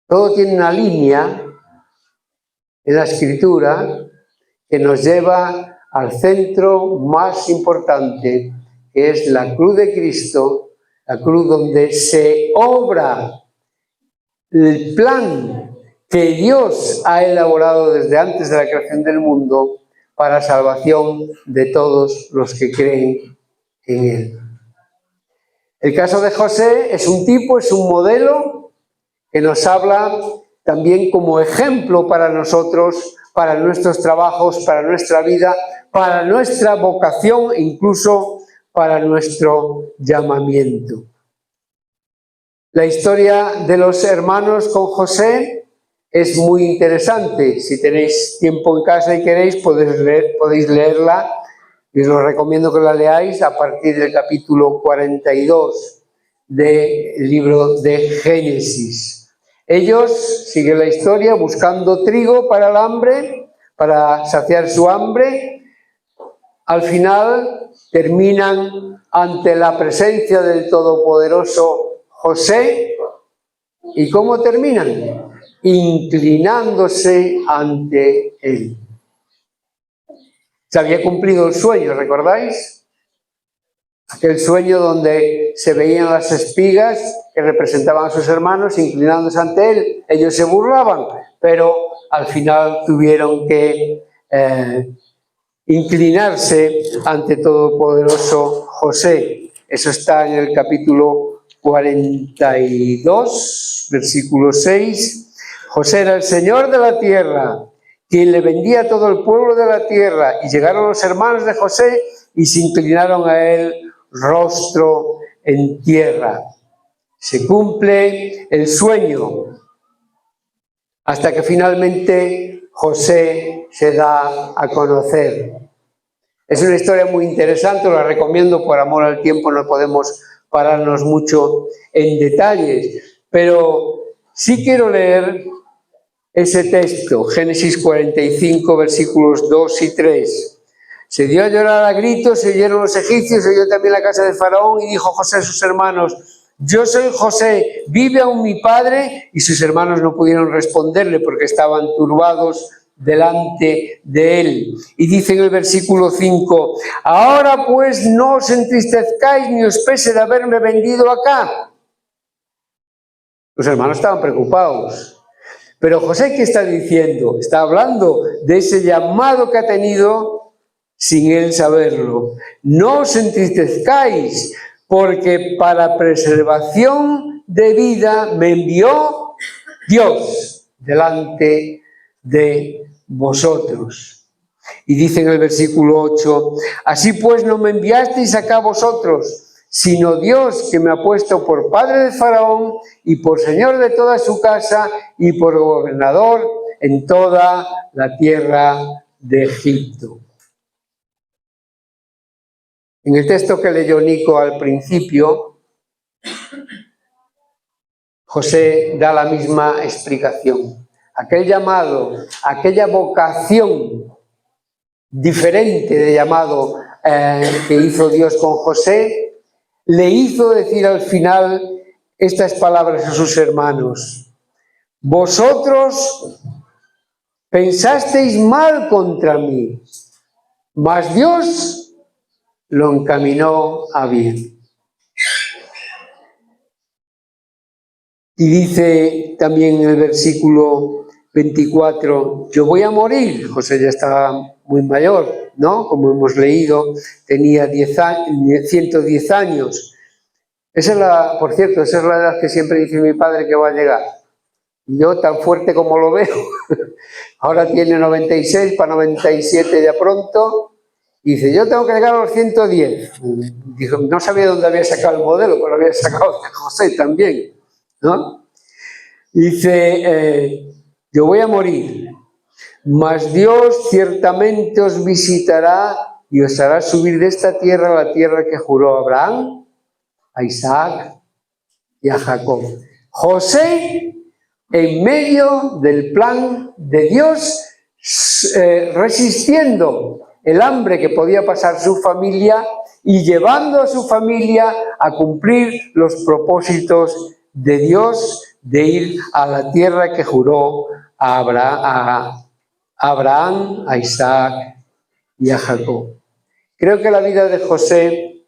Todo tiene una línea en la Escritura que nos lleva al centro más importante, que es la cruz de Cristo, la cruz donde se obra el plan que Dios ha elaborado desde antes de la creación del mundo para salvación de todos los que creen en Él. El caso de José es un tipo, es un modelo que nos habla también como ejemplo para nosotros, para nuestros trabajos, para nuestra vida, para nuestra vocación e incluso para nuestro llamamiento. La historia de los hermanos con José es muy interesante. Si tenéis tiempo en casa y queréis, podéis leerla. Y os lo recomiendo que la leáis a partir del capítulo 42 del libro de Génesis. Ellos siguen la historia buscando trigo para el hambre, para saciar su hambre. Al final terminan ante la presencia del todopoderoso José. ¿Y cómo terminan? Inclinándose ante él. Se había cumplido el sueño, ¿recordáis? Aquel sueño donde se veían las espigas que representaban a sus hermanos inclinándose ante él. Ellos se burlaban, pero al final tuvieron que inclinarse ante todopoderoso José. Eso está en el capítulo 42, versículo 6. José era el Señor de la tierra, quien le vendía a todo el pueblo de la tierra. Y llegaron los hermanos de José y se inclinaron a él rostro en tierra. Se cumple el sueño hasta que finalmente José se da a conocer. Es una historia muy interesante, la recomiendo, por amor al tiempo no podemos pararnos mucho en detalles, pero sí quiero leer ese texto, Génesis 45, versículos 2 y 3. Se dio a llorar a gritos, se oyeron los egipcios, se oyó también la casa de Faraón, y dijo José a sus hermanos: yo soy José, ¿vive aún mi padre? Y sus hermanos no pudieron responderle porque estaban turbados delante de él. Y dice en el versículo 5: ahora pues no os entristezcáis ni os pese de haberme vendido acá. Los hermanos estaban preocupados. Pero José, ¿qué está diciendo? Está hablando de ese llamado que ha tenido sin él saberlo. No os entristezcáis, porque para preservación de vida me envió Dios delante de vosotros. Y dice en el versículo 8: así pues no me enviasteis acá vosotros, sino Dios que me ha puesto por padre de Faraón y por señor de toda su casa y por gobernador en toda la tierra de Egipto. En el texto que leyó Nico al principio, José da la misma explicación. Aquel llamado, aquella vocación diferente de llamado que hizo Dios con José, le hizo decir al final estas palabras a sus hermanos: vosotros pensasteis mal contra mí, mas Dios lo encaminó a bien. Y dice también en el versículo 24, yo voy a morir. José ya estaba muy mayor, ¿no? Como hemos leído, tenía 110 años. Por cierto, esa es la edad que siempre dice mi padre que va a llegar. Yo, tan fuerte como lo veo, ahora tiene 96, para 97 ya pronto, y dice, yo tengo que llegar a los 110. Dijo, no sabía dónde había sacado el modelo, pero lo había sacado de José también, ¿no? Dice, yo voy a morir, mas Dios ciertamente os visitará y os hará subir de esta tierra a la tierra que juró a Abraham, a Isaac y a Jacob. José, en medio del plan de Dios, resistiendo el hambre que podía pasar su familia y llevando a su familia a cumplir los propósitos de Dios de ir a la tierra que juró a Abraham, a Isaac y a Jacob. Creo que la vida de José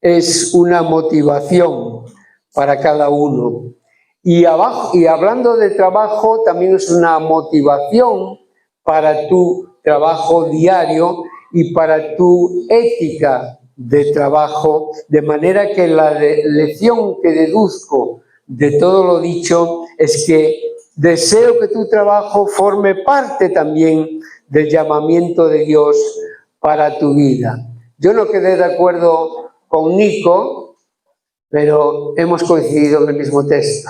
es una motivación para cada uno. Y hablando de trabajo, también es una motivación para tu trabajo diario y para tu ética de trabajo, de manera que la lección que deduzco de todo lo dicho es que deseo que tu trabajo forme parte también del llamamiento de Dios para tu vida. Yo no quedé de acuerdo con Nico, pero hemos coincidido en el mismo texto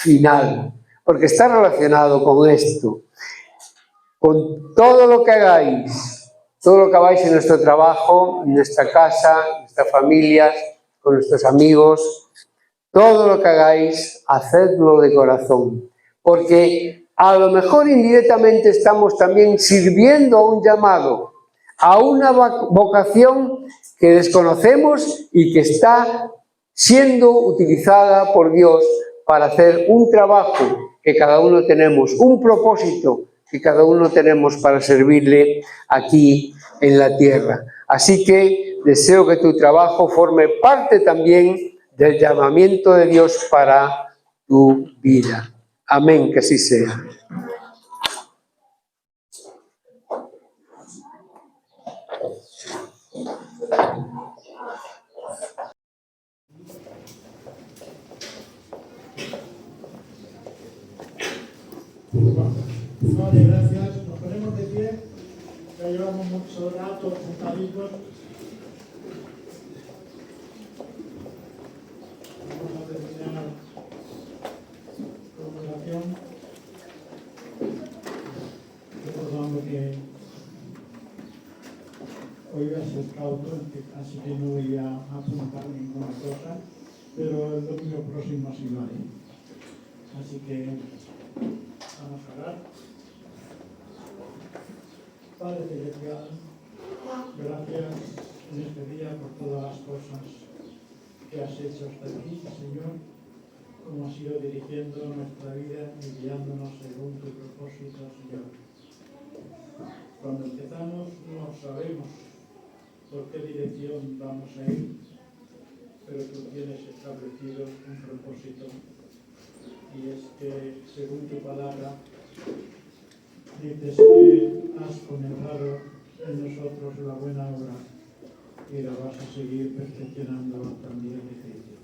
final, porque está relacionado con esto. Con todo lo que hagáis, todo lo que hagáis en nuestro trabajo, en nuestra casa, en nuestras familias, con nuestros amigos, todo lo que hagáis, hacedlo de corazón, porque a lo mejor indirectamente estamos también sirviendo a un llamado, a una vocación que desconocemos y que está siendo utilizada por Dios para hacer un trabajo que cada uno tenemos, un propósito que cada uno tenemos para servirle aquí en la tierra. Así que deseo que tu trabajo forme parte también del llamamiento de Dios para tu vida. Amén, que así sea. Vale, gracias. Nos ponemos de pie. Ya llevamos mucho rato sentaditos. Vamos a terminar con oración. Recordando que hoy va a ser cauto, así que no voy a apuntar ninguna cosa, pero el domingo próximo sí lo haré. Así que vamos a orar. Padre celestial, gracias en este día por todas las cosas que has hecho hasta aquí, Señor, como has ido dirigiendo nuestra vida y guiándonos según tu propósito, Señor. Cuando empezamos no sabemos por qué dirección vamos a ir, pero tú tienes establecido un propósito, y es que, según tu palabra, dices que has comenzado en nosotros la buena obra y la vas a seguir perfeccionando hasta el día de Cristo.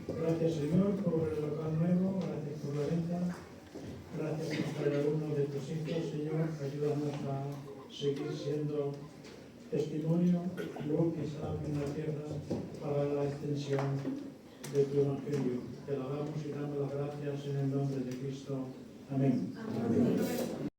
Gracias, Señor, por el local nuevo, gracias por la venta, gracias por cada uno de tus hijos, Señor. Ayúdanos a seguir siendo testimonio, luz y sal en la tierra para la extensión de tu evangelio. Te alabamos y damos las gracias en el nombre de Cristo. Amén. Amén.